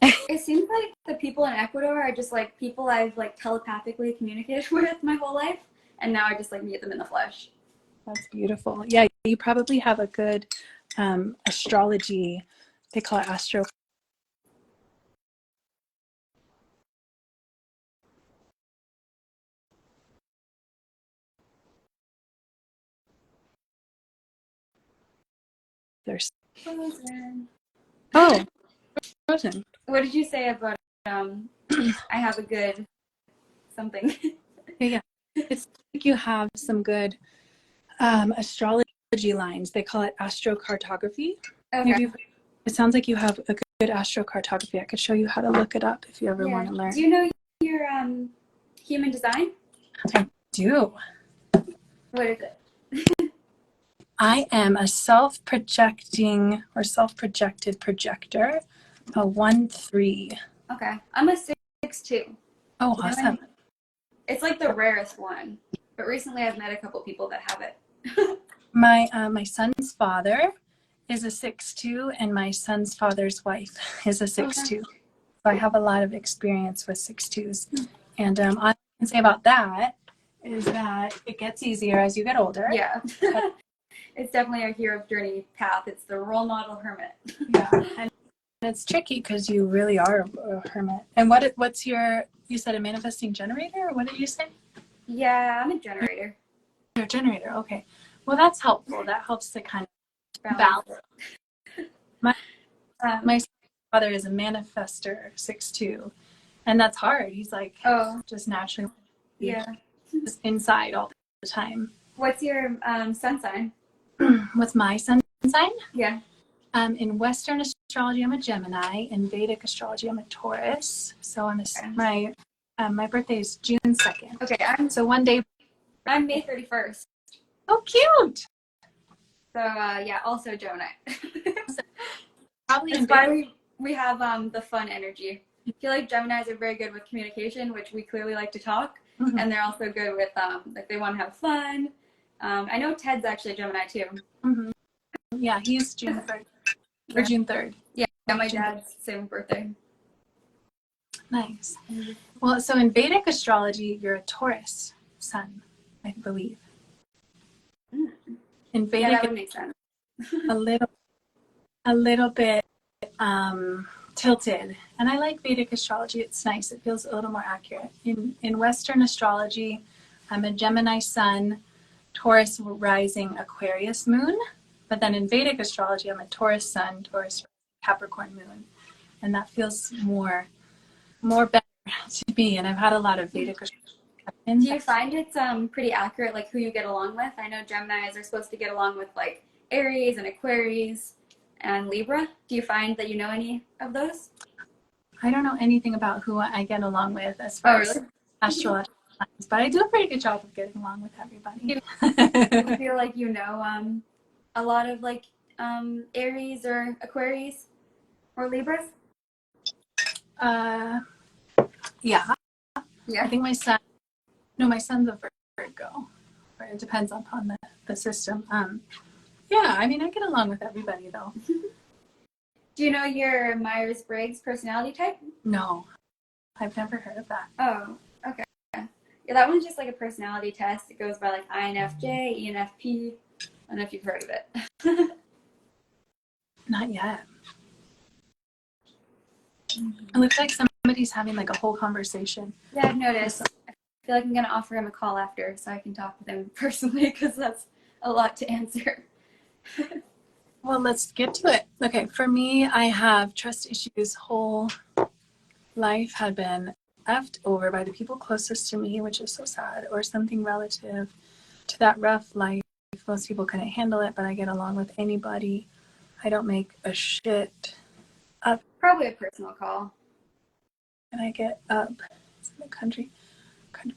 It seems like the people in Ecuador are just like people I've like telepathically communicated with my whole life, and now I just like meet them in the flesh. That's beautiful. Yeah, you probably have a good astrology. They call it astro. There's oh, frozen. What did you say about I have a good something? Yeah. It's like you have some good astrology lines. They call it astrocartography. Okay. It sounds like you have a good astrocartography. I could show you how to look it up if you ever want to learn. Do you know your human design? I do. What is it? I am a self-projecting or self-projected projector, a 1-3. Okay. I'm a 6'2". Oh, awesome. It's like the rarest one. But recently I've met a couple people that have it. My son's father is a 6'2", and my son's father's wife is a 6'2". So I have a lot of experience with 6'2s. And all I can say about that is that it gets easier as you get older. Yeah. It's definitely a hero's journey path. It's the role model hermit. Yeah. And it's tricky because you really are a hermit. And what's you said a manifesting generator, or what did you say? Yeah, I'm a generator. You're a generator, okay. Well, that's helpful. That helps to kind of balance. My father is a manifester, 6'2", and that's hard. He's like just naturally just inside all the time. What's your sun sign? What's my sun sign? Yeah. In Western astrology, I'm a Gemini. In Vedic astrology, I'm a Taurus. So my birthday is June 2nd. Okay. So one day. I'm May 31st. Oh, cute. So yeah, also Gemini. Probably That's why we have the fun energy. I feel like Geminis are very good with communication, which we clearly like to talk, and they're also good with like they want to have fun. I know Ted's actually a Gemini too. Mm-hmm. Yeah, he's June 3rd. Or June 3rd. Yeah, my dad's same birthday. Nice. Well, so in Vedic astrology, you're a Taurus sun, I believe. In Vedic, that would make sense. a little bit tilted, and I like Vedic astrology. It's nice. It feels a little more accurate. In Western astrology, I'm a Gemini sun, Taurus rising, Aquarius moon. But then in Vedic astrology, I'm a Taurus sun, Taurus Capricorn moon, and that feels more better to me. And I've had a lot of Vedic astrology. Do you find it's pretty accurate, like who you get along with? I know Geminis are supposed to get along with like Aries and Aquarius and Libra. Do you find that you know any of those? I don't know anything about who I get along with as far as astrology, but I do a pretty good job of getting along with everybody. Do you feel like you know a lot of like Aries or Aquarius or Libras? Yeah. Yeah. I think my son's a Virgo. Or it depends upon the system. Yeah, I mean, I get along with everybody though. Do you know your Myers-Briggs personality type? No, I've never heard of that. Oh, okay. Yeah, that one's just like a personality test. It goes by like INFJ, ENFP. I don't know if you've heard of it. Not yet. It looks like somebody's having like a whole conversation. Yeah, I've noticed. I feel like I'm going to offer him a call after so I can talk with him personally because that's a lot to answer. Well, let's get to it. Okay, for me, I have trust issues. Whole life had been effed over by the people closest to me, which is so sad, or something relative to that rough life. Most people couldn't handle it, but I get along with anybody. I don't make a shit up. Probably a personal call. and I get up. It's in the country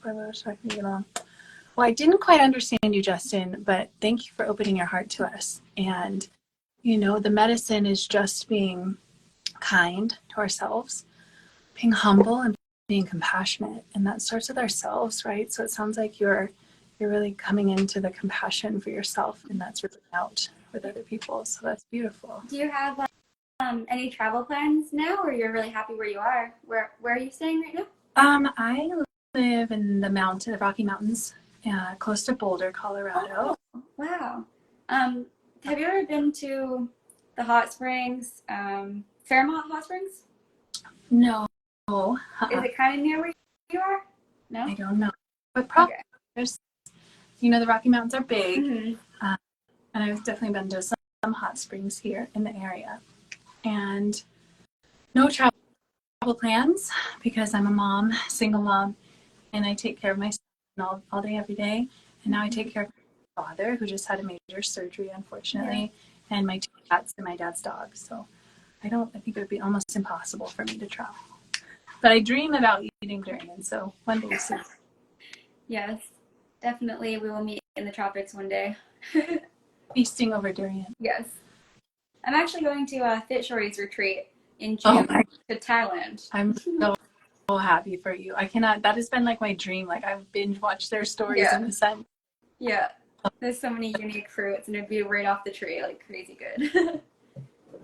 boy, so I can get along. Well, I didn't quite understand you, Justin, but thank you for opening your heart to us. And, you know, the medicine is just being kind to ourselves, being humble and being compassionate. And that starts with ourselves, right? So it sounds like you're really coming into the compassion for yourself, and that's really out with other people. So that's beautiful. Do you have any travel plans now, or you're really happy where you are? Where are you staying right now? I live in the Rocky Mountains, close to Boulder, Colorado. Oh, wow. Have you ever been to the hot springs, Fairmont Hot Springs? No. Is it kind of near where you are? No? I don't know. But probably there's, you know, the Rocky Mountains are big. Mm-hmm. And I've definitely been to some hot springs here in the area. And no travel plans because I'm a mom, single mom, and I take care of my son all day, every day. And now I take care of my father, who just had a major surgery, unfortunately, and my two cats and my dad's dog. So I think it would be almost impossible for me to travel. But I dream about eating durian, so one day soon. Yes, definitely we will meet in the tropics one day. Feasting over durian. Yes. I'm actually going to a Fit Shorties retreat in June to Thailand. I'm so happy for you. I cannot, that has been like my dream. Like I've binge watched their stories in the sun. Yeah. There's so many unique fruits and it'd be right off the tree, like crazy good.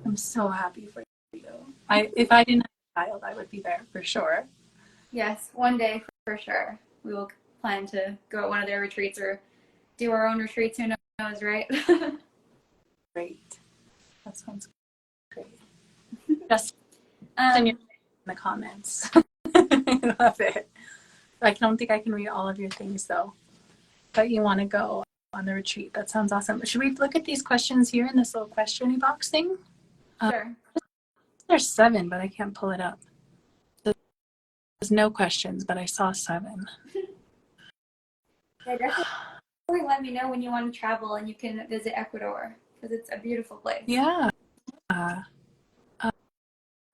I'm so happy for you. If I didn't have a child, I would be there for sure. Yes, one day for sure. We will plan to go at one of their retreats or do our own retreats. Who knows, right? Great. That sounds great. Just send your in the comments. I love it. I don't think I can read all of your things though, but you want to go on the retreat. That sounds awesome. Should we look at these questions here in this little question box thing? Sure. There's 7, but I can't pull it up. There's no questions, but I saw 7. Yeah, definitely let me know when you want to travel and you can visit Ecuador because it's a beautiful place. Yeah.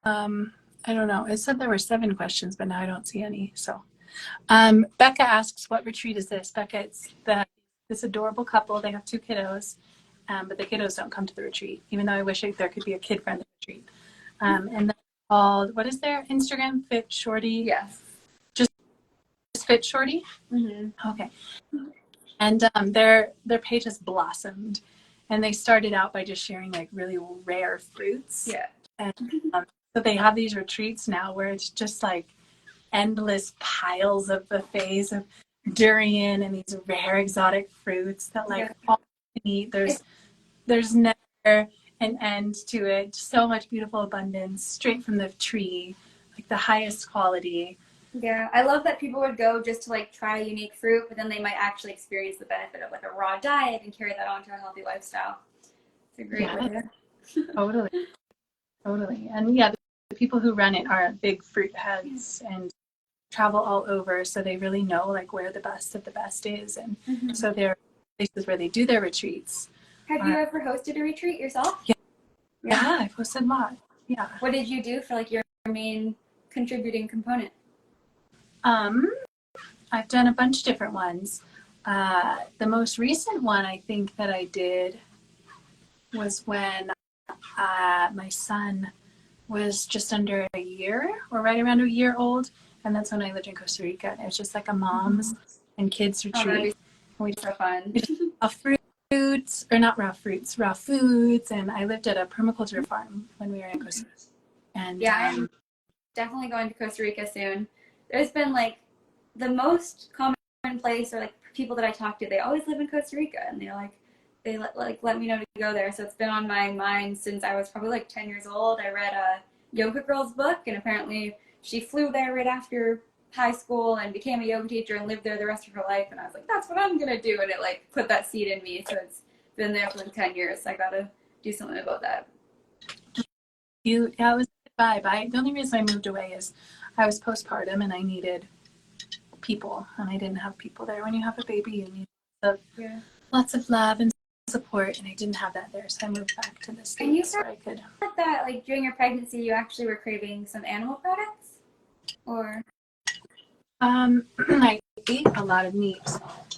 I don't know. It said there were 7 questions, but now I don't see any. So, Becca asks, "What retreat is this?" Becca, it's this adorable couple. They have 2 kiddos, but the kiddos don't come to the retreat. Even though I wish there could be a kid-friendly retreat. And they're called, what is their Instagram? Fit Shorty. Yes. Just Fit Shorty. Mm-hmm. Okay. And their page has blossomed, and they started out by just sharing like really rare fruits. Yeah. And so they have these retreats now where it's just like endless piles of buffets of durian and these rare exotic fruits that like all you can eat. There's never an end to it. So much beautiful abundance straight from the tree, like the highest quality. Yeah, I love that people would go just to like try a unique fruit, but then they might actually experience the benefit of like a raw diet and carry that on to a healthy lifestyle. It's a great way. Totally. And yeah, the people who run it are big fruit heads and travel all over, so they really know like where the best of the best is, and so they're places where they do their retreats. Have you ever hosted a retreat yourself? Yeah, I've hosted a lot. Yeah. What did you do for like your main contributing component? I've done a bunch of different ones. The most recent one I think that I did was when my son was just under a year, or right around a year old, and that's when I lived in Costa Rica. And it was just like a mom's and kids retreat. We so fun. Raw foods, and I lived at a permaculture farm when we were in Costa Rica. And yeah, I'm definitely going to Costa Rica soon. There's been like the most common place, or like people that I talk to, they always live in Costa Rica, and they let me know to go there. So it's been on my mind since I was probably like 10 years old. I read a Yoga Girls book, and apparently she flew there right after high school and became a yoga teacher and lived there the rest of her life. And I was like, that's what I'm gonna do, and it like put that seed in me. So it's been there for like 10 years. So I gotta do something about that. Yeah, it was a vibe. The only reason I moved away is I was postpartum and I needed people, and I didn't have people there. When you have a baby, you need lots of love and support, and I didn't have that there, so I moved back to the States. And you where I could. That like during your pregnancy, you actually were craving some animal products. or? I ate a lot of meat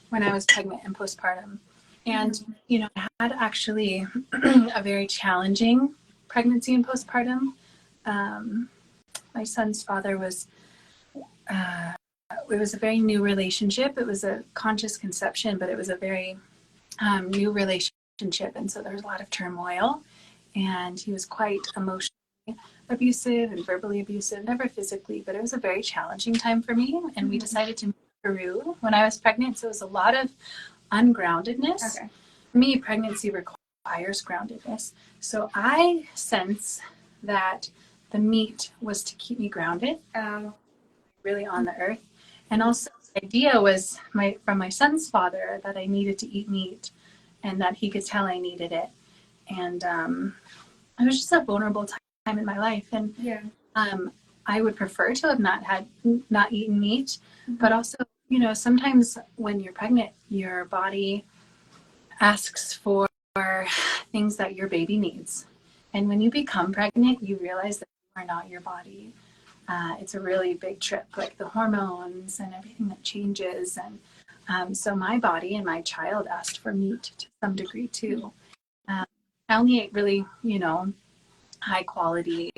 when I was pregnant and postpartum. And, you know, I had actually a very challenging pregnancy and postpartum. My son's father was, it was a very new relationship. It was a conscious conception, but it was a very new relationship. And so there was a lot of turmoil. And he was quite emotionally abusive and verbally abusive, never physically, but it was a very challenging time for me. And we decided to move to Peru when I was pregnant. So it was a lot of ungroundedness. Okay. For me, pregnancy requires groundedness. So I sense that the meat was to keep me grounded, really on the earth. And also the idea was from my son's father that I needed to eat meat and that he could tell I needed it. And it was just a vulnerable time in my life. And Yeah. I would prefer to have not eaten meat, but also, you know, sometimes when you're pregnant, your body asks for things that your baby needs. And when you become pregnant, you realize that you are not your body. It's a really big trip, like the hormones and everything that changes. And so my body and my child asked for meat to some degree too. I only ate really, you know, high quality,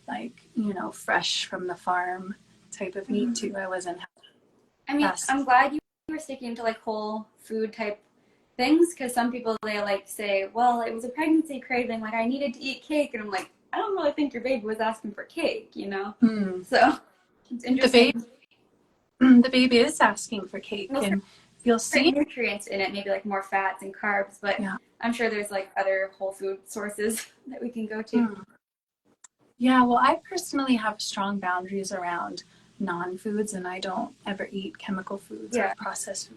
like, you know, fresh from the farm type of meat too. I wasn't. I mean, I'm glad you were sticking to like whole food type things, because some people, they like say, well, it was a pregnancy craving, like I needed to eat cake, and I'm like, I don't really think your baby was asking for cake, you know. So it's interesting. The baby is asking for cake, and you'll see nutrients in it, maybe like more fats and carbs, but yeah. I'm sure there's like other whole food sources that we can go to. Yeah, well, I personally have strong boundaries around non-foods, and I don't ever eat chemical foods or processed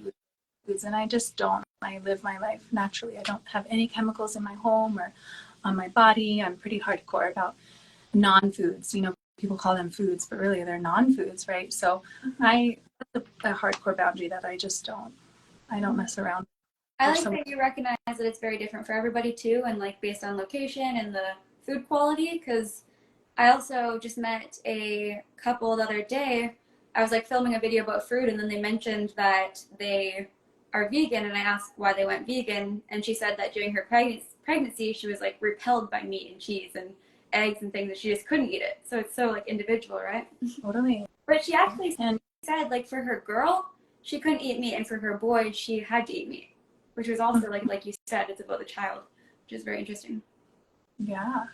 foods, and I just don't. I live my life naturally. I don't have any chemicals in my home or on my body. I'm pretty hardcore about non-foods. You know, people call them foods, but really they're non-foods, right? So that's a hardcore boundary that I don't mess around. I like that you recognize that it's very different for everybody too, and like based on location and the food quality, because I also just met a couple the other day. I was like filming a video about fruit, and then they mentioned that they are vegan, and I asked why they went vegan, and she said that during her pregnancy she was like repelled by meat and cheese and eggs and things, and she just couldn't eat it. So it's so like individual, right? Totally. But she actually said like for her girl, she couldn't eat meat, and for her boy, she had to eat meat, which was also like you said, it's about the child, which is very interesting. Yeah.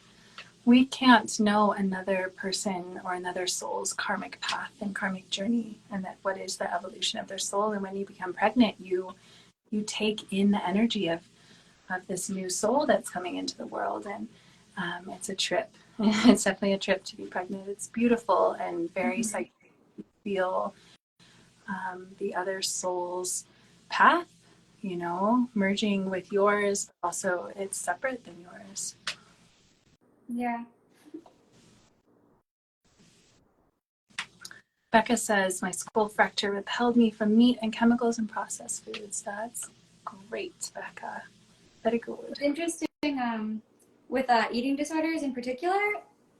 We can't know another person or another soul's karmic path and karmic journey, and that what is the evolution of their soul. And when you become pregnant, you take in the energy of this new soul that's coming into the world. And it's a trip. It's definitely a trip to be pregnant. It's beautiful and very psychic. You feel the other soul's path, you know, merging with yours, but also it's separate than yours. Yeah. Becca says, my skull fracture repelled me from meat and chemicals and processed foods. That's great, Becca. Very good. It's interesting with eating disorders in particular.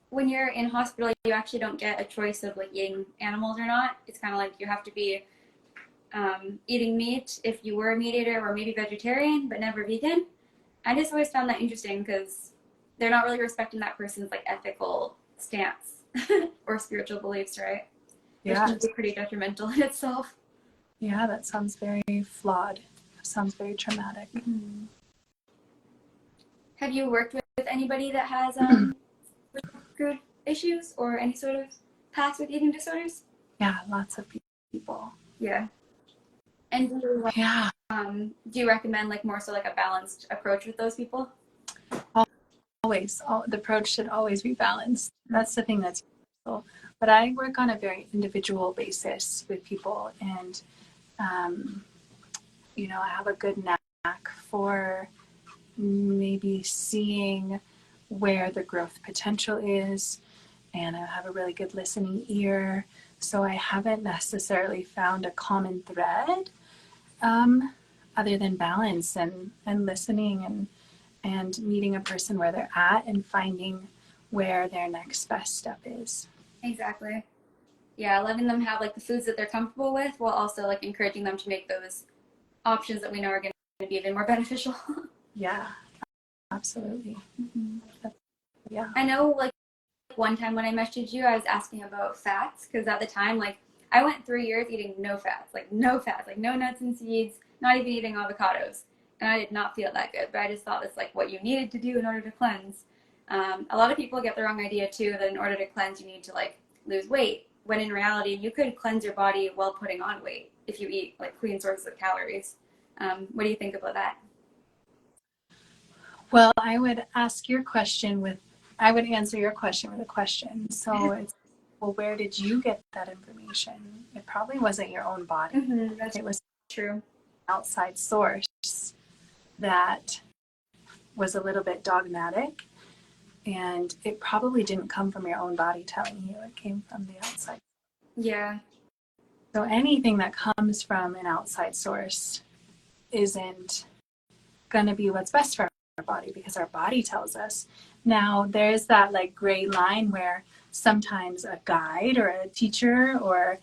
When you're in hospital, you actually don't get a choice of like eating animals or not. It's kind of like you have to be eating meat if you were a meat eater, or maybe vegetarian, but never vegan. I just always found that interesting because they're not really respecting that person's like ethical stance or spiritual beliefs, right? Which can be pretty detrimental in itself. Yeah, that sounds very flawed. Sounds very traumatic. Mm-hmm. Have you worked with anybody that has food issues or any sort of past with eating disorders? Yeah, lots of people. Yeah. And do you recommend like more so like a balanced approach with those people? Always. The approach should always be balanced. That's the thing that's useful. But I work on a very individual basis with people, and you know, I have a good knack for maybe seeing where the growth potential is, and I have a really good listening ear. So I haven't necessarily found a common thread other than balance and listening and meeting a person where they're at and finding where their next best step is. Exactly. yeah, letting them have like the foods that they're comfortable with while also like encouraging them to make those options that we know are going to be even more beneficial. Yeah, absolutely. Mm-hmm. Yeah. I know like one time when I messaged you, I was asking about fats because at the time, like I went 3 years eating no fats, like no fats, like no nuts and seeds, not even eating avocados, and I did not feel that good. But I just thought it's like what you needed to do in order to cleanse. A lot of people get the wrong idea too that in order to cleanse, you need to like lose weight. When in reality, you could cleanse your body while putting on weight if you eat like clean sources of calories. What do you think about that? Well, I would answer your question with a question. So it's, well, where did you get that information? It probably wasn't your own body. Mm-hmm, that's It was true. an outside source that was a little bit dogmatic, and it probably didn't come from your own body telling you. It came from the outside. Yeah. So anything that comes from an outside source isn't going to be what's best for our body because our body tells us. Now, there's that like gray line where sometimes a guide or a teacher or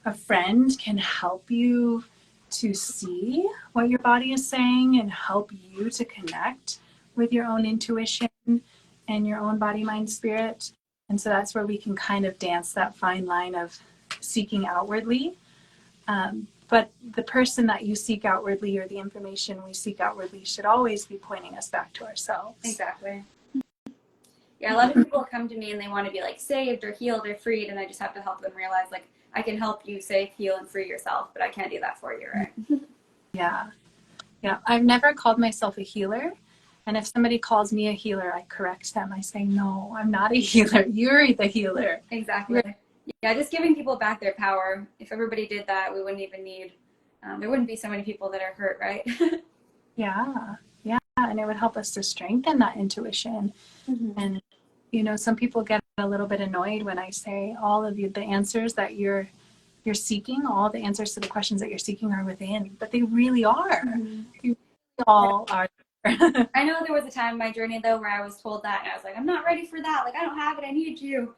a friend can help you to see what your body is saying and help you to connect with your own intuition and your own body, mind, spirit. And so that's where we can kind of dance that fine line of seeking outwardly. But the person that you seek outwardly or the information we seek outwardly should always be pointing us back to ourselves. Exactly. Yeah, a lot of people come to me and they want to be like saved or healed or freed, and I just have to help them realize like I can help you save, heal, and free yourself, but I can't do that for you, right? Yeah. Yeah. I've never called myself a healer. And if somebody calls me a healer, I correct them. I say, no, I'm not a healer. You're the healer. Exactly. Yeah, just giving people back their power. If everybody did that, we wouldn't even need, there wouldn't be so many people that are hurt, right? Yeah. Yeah. And it would help us to strengthen that intuition. Mm-hmm. And, you know, some people get a little bit annoyed when I say all of the answers that you're seeking, all the answers to the questions that you're seeking are within, but they really are. Mm-hmm. They really all are. I know there was a time in my journey though where I was told that and I was like, I'm not ready for that. Like, I don't have it. I need you.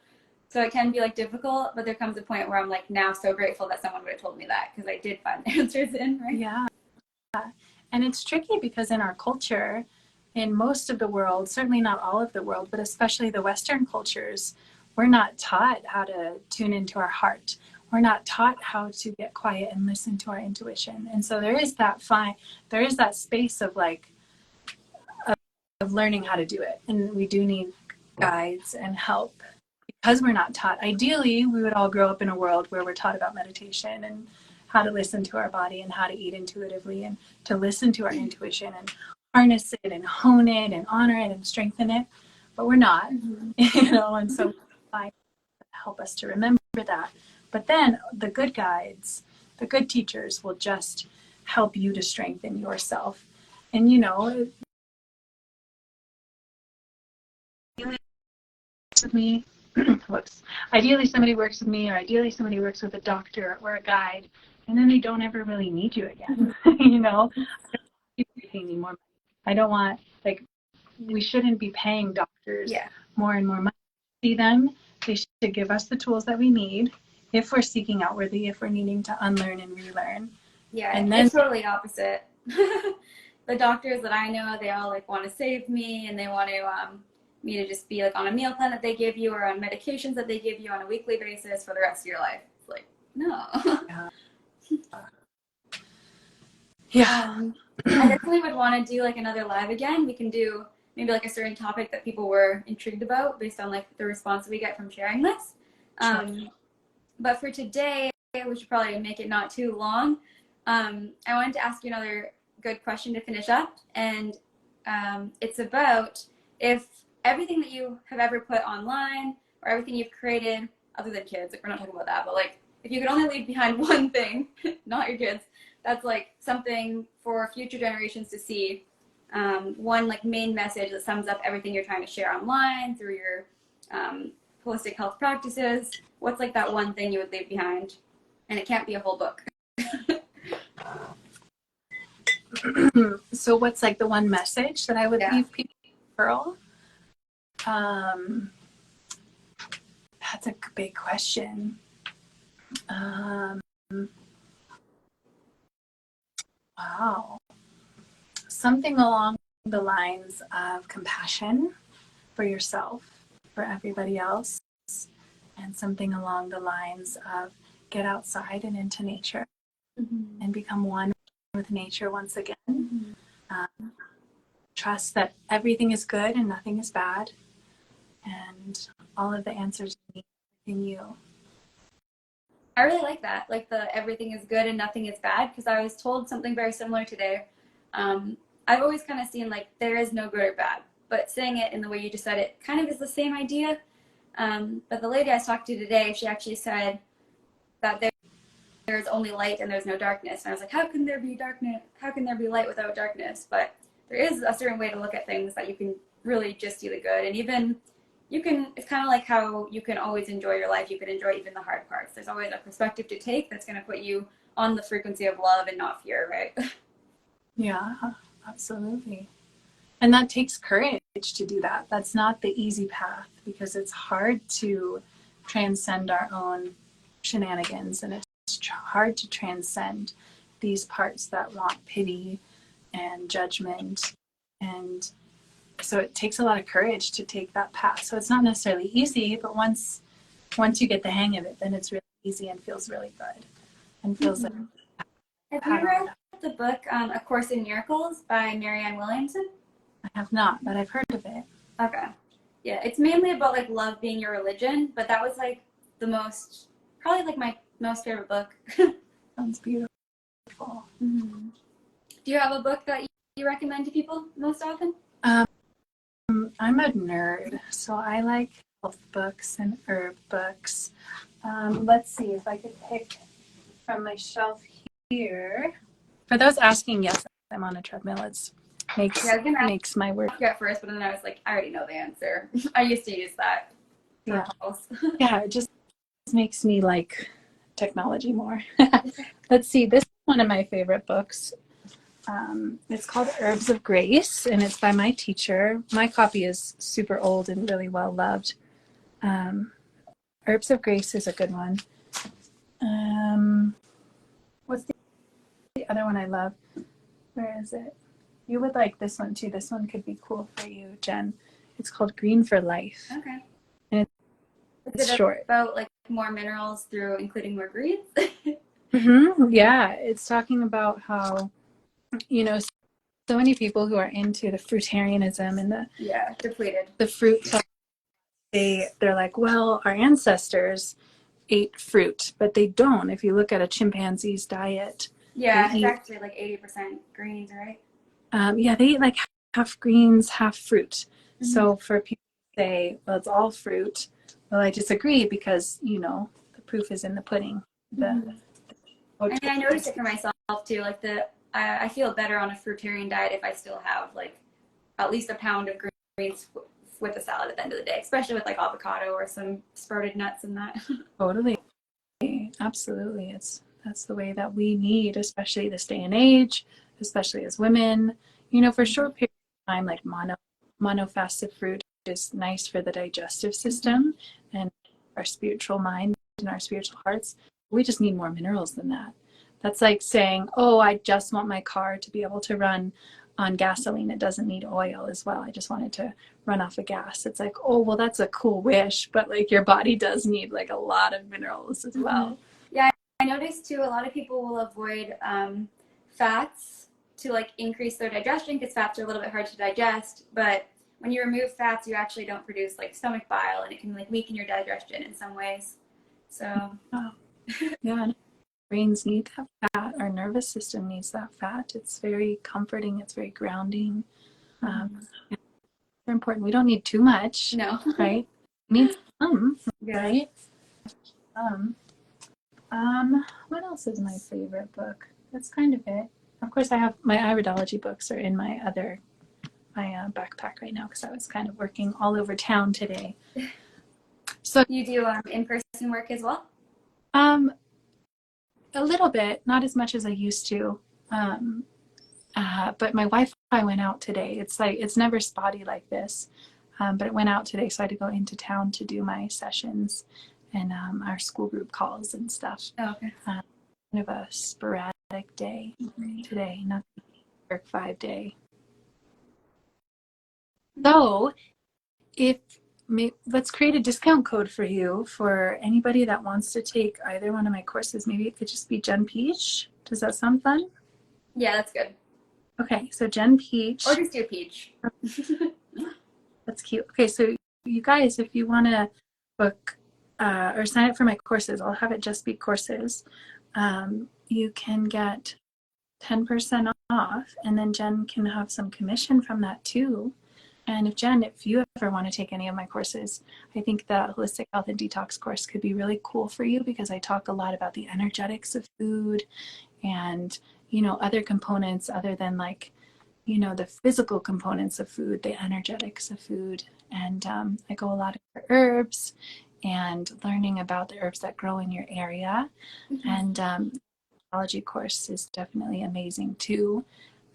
So it can be like difficult, but there comes a point where I'm like now so grateful that someone would have told me that because I did find the answers in, right? Yeah. And it's tricky because in our culture, in most of the world, certainly not all of the world, but especially the Western cultures, we're not taught how to tune into our heart. We're not taught how to get quiet and listen to our intuition. And so there is that space of like, of learning how to do it. And we do need guides and help because we're not taught. Ideally, we would all grow up in a world where we're taught about meditation and how to listen to our body and how to eat intuitively and to listen to our intuition and harness it and hone it and honor it and strengthen it. But we're not, you know, and so I help us to remember that. But then the good guides, the good teachers will just help you to strengthen yourself. And, you know, with me, whoops, ideally somebody works with me or ideally somebody works with a doctor or a guide, and then they don't ever really need you again. You know, I don't want people paying me more money. I don't want, like, we shouldn't be paying doctors more and more money to see them. They should give us the tools that we need if we're seeking outwardly, if we're needing to unlearn and relearn. Yeah, And then it's totally opposite. The doctors that I know, they all like want to save me and they want to me to just be like on a meal plan that they give you or on medications that they give you on a weekly basis for the rest of your life. It's like, no. Yeah. I definitely would want to do like another live again. We can do maybe like a certain topic that people were intrigued about based on like the response we get from sharing this. But for today, we should probably make it not too long. I wanted to ask you another good question to finish up, and it's about if everything that you have ever put online or everything you've created, other than kids, like we're not talking about that, but like if you could only leave behind one thing, not your kids, that's like something for future generations to see. One like main message that sums up everything you're trying to share online through your holistic health practices. What's like that one thing you would leave behind? And it can't be a whole book. So what's like the one message that I would leave people, Pearl? That's a big question. Um, wow. Something along the lines of compassion for yourself, for everybody else, and something along the lines of get outside and into nature and become one with nature once again. Trust that everything is good and nothing is bad, and all of the answers you need in you. I really like that, like the everything is good and nothing is bad, because I was told something very similar today. I've always kind of seen like there is no good or bad, but saying it in the way you just said it kind of is the same idea. But the lady I talked to today, she actually said that there's only light and there's no darkness. And I was like, how can there be darkness? How can there be light without darkness? But there is a certain way to look at things that you can really just see the good. And even you can, it's kind of like how you can always enjoy your life. You can enjoy even the hard parts. There's always a perspective to take that's going to put you on the frequency of love and not fear, right? Yeah, absolutely. And that takes courage to do that. That's not the easy path, because it's hard to transcend our own shenanigans, and it's hard to transcend these parts that want pity and judgment. And so it takes a lot of courage to take that path. So it's not necessarily easy, but once you get the hang of it, then it's really easy and feels really good and feels like Have you read the book A Course in Miracles by Marianne Williamson? I have not, but I've heard of it. Okay. Yeah, it's mainly about like love being your religion, but that was like the most, probably like my most favorite book. Sounds beautiful. Mm-hmm. Do you have a book that you recommend to people most often? I'm a nerd, so I like health books and herb books. Let's see if I could pick from my shelf here. For those asking, yes, I'm on a treadmill. It makes my work. At first, but then I was like, I already know the answer. I used to use that. Yeah, yeah, it just makes me like technology more. Let's see, this is one of my favorite books. It's called Herbs of Grace, and it's by my teacher. My copy is super old and really well loved. Herbs of Grace is a good one. What's the other one I love? Where is it? You would like this one too. This one could be cool for you, Jen. It's called Green for Life. Okay. And it's short. About like more minerals through including more greens? Yeah, it's talking about how, you know, so many people who are into the fruitarianism and depleted. The fruit, they're like, well, our ancestors ate fruit, but they don't. If you look at a chimpanzee's diet, it's actually like 80% greens, right? Yeah, they eat like half greens, half fruit. Mm-hmm. So for people to say, well, it's all fruit, well, I disagree, because, you know, the proof is in the pudding. I noticed it for myself too. Like I feel better on a fruitarian diet if I still have like at least a pound of greens with a salad at the end of the day, especially with like avocado or some sprouted nuts and that. Totally. Absolutely. That's the way that we need, especially this day and age, especially as women. You know, for a short period of time, like monofasted fruit is nice for the digestive system and our spiritual mind and our spiritual hearts. We just need more minerals than that. That's like saying, oh, I just want my car to be able to run on gasoline. It doesn't need oil as well. I just want it to run off of gas. It's like, oh, well, that's a cool wish, but like your body does need like a lot of minerals as well. Yeah, I noticed too, a lot of people will avoid fats to like increase their digestion, because fats are a little bit hard to digest. But when you remove fats, you actually don't produce like stomach bile, and it can like weaken your digestion in some ways. So yeah, brains need that fat. Our nervous system needs that fat. It's very comforting. It's very grounding. It's important. We don't need too much. No. Right? We need some, right? What else is my favorite book? That's kind of it. Of course, I have my iridology books are in my backpack right now, because I was kind of working all over town today. So you do in-person work as well? A little bit, not as much as I used to. But my Wi-Fi went out today. It's never spotty like this, but it went out today, so I had to go into town to do my sessions. and our school group calls and stuff. Oh, okay. Kind of a sporadic day today, not the work 5-day. So let's create a discount code for you for anybody that wants to take either one of my courses. Maybe it could just be Jen Peach. Does that sound fun? Yeah, that's good. Okay, so Jen Peach. Or just do Peach. That's cute. Okay, so you guys, if you want to book or sign up for my courses, I'll have it just be courses. You can get 10% off, and then Jen can have some commission from that too. And if you ever want to take any of my courses, I think the Holistic Health and Detox course could be really cool for you because I talk a lot about the energetics of food and, other components other than like, the physical components of food, the energetics of food. And I go a lot over herbs and learning about the herbs that grow in your area. Mm-hmm. And the biology course is definitely amazing too.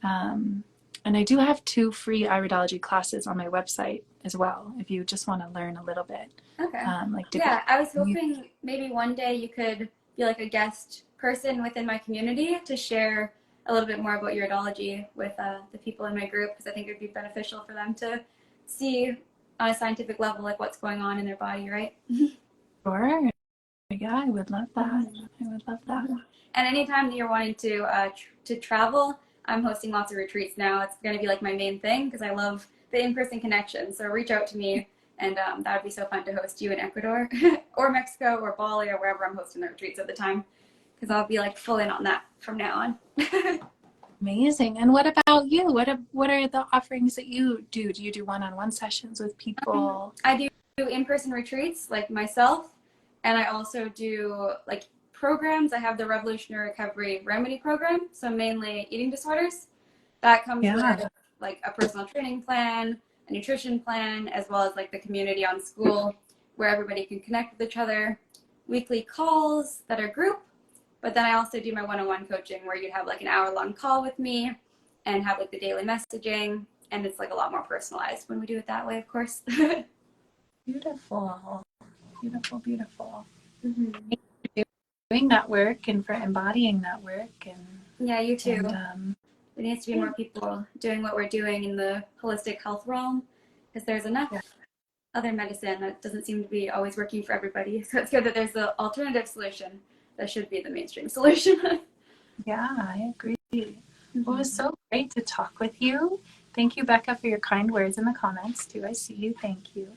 And I do have 2 free iridology classes on my website as well, if you just want to learn a little bit. Okay. Yeah, I was hoping maybe one day you could be like a guest person within my community to share a little bit more about iridology with the people in my group, because I think it would be beneficial for them to see on a scientific level like what's going on in their body, right? Sure. Yeah, I would love that. And anytime that you're wanting to travel, I'm hosting lots of retreats now. It's going to be like my main thing because I love the in-person connection. So reach out to me, and that would be so fun to host you in Ecuador or Mexico or Bali or wherever I'm hosting the retreats at the time, because I'll be like full in on that from now on. Amazing. And what about you? What are the offerings that you do? Do you do one-on-one sessions with people? I do in-person retreats like myself, and I also do like programs. I have the Revolutionary Recovery Remedy program, so mainly eating disorders. That comes with like a personal training plan, a nutrition plan, as well as like the community on school where everybody can connect with each other, weekly calls that are group. But then I also do my one-on-one coaching where you'd have like an hour-long call with me and have like the daily messaging, and it's like a lot more personalized when we do it that way, of course. Beautiful. Mm-hmm. Thank you for doing that work and for embodying that work. And yeah, you too. And, there needs to be more people doing what we're doing in the holistic health realm, because there's enough other medicine that doesn't seem to be always working for everybody. So it's good that there's the alternative solution that should be the mainstream solution. Yeah, I agree. Mm-hmm. Well, it was so great to talk with you. Thank you, Becca, for your kind words in the comments too. I see you. Thank you.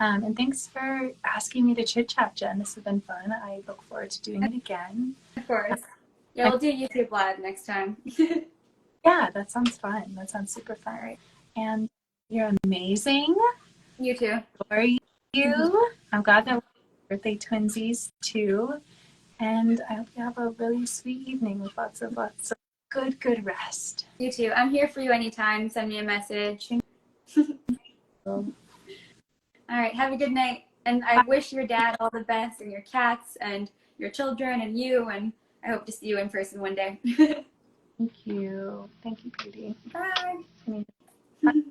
And thanks for asking me to chit chat, Jen. This has been fun. I look forward to doing it again. Of course. Yeah, we'll do YouTube Live next time. Yeah, that sounds fun. That sounds super fun. Right? And you're amazing. You too. For you. Mm-hmm. I'm glad that we're birthday twinsies too. And I hope you have a really sweet evening with lots of good rest. You too. I'm here for you anytime. Send me a message. All right. Have a good night. And I wish your dad all the best, and your cats and your children and you. And I hope to see you in person one day. Thank you. Thank you, Katie. Bye. Bye.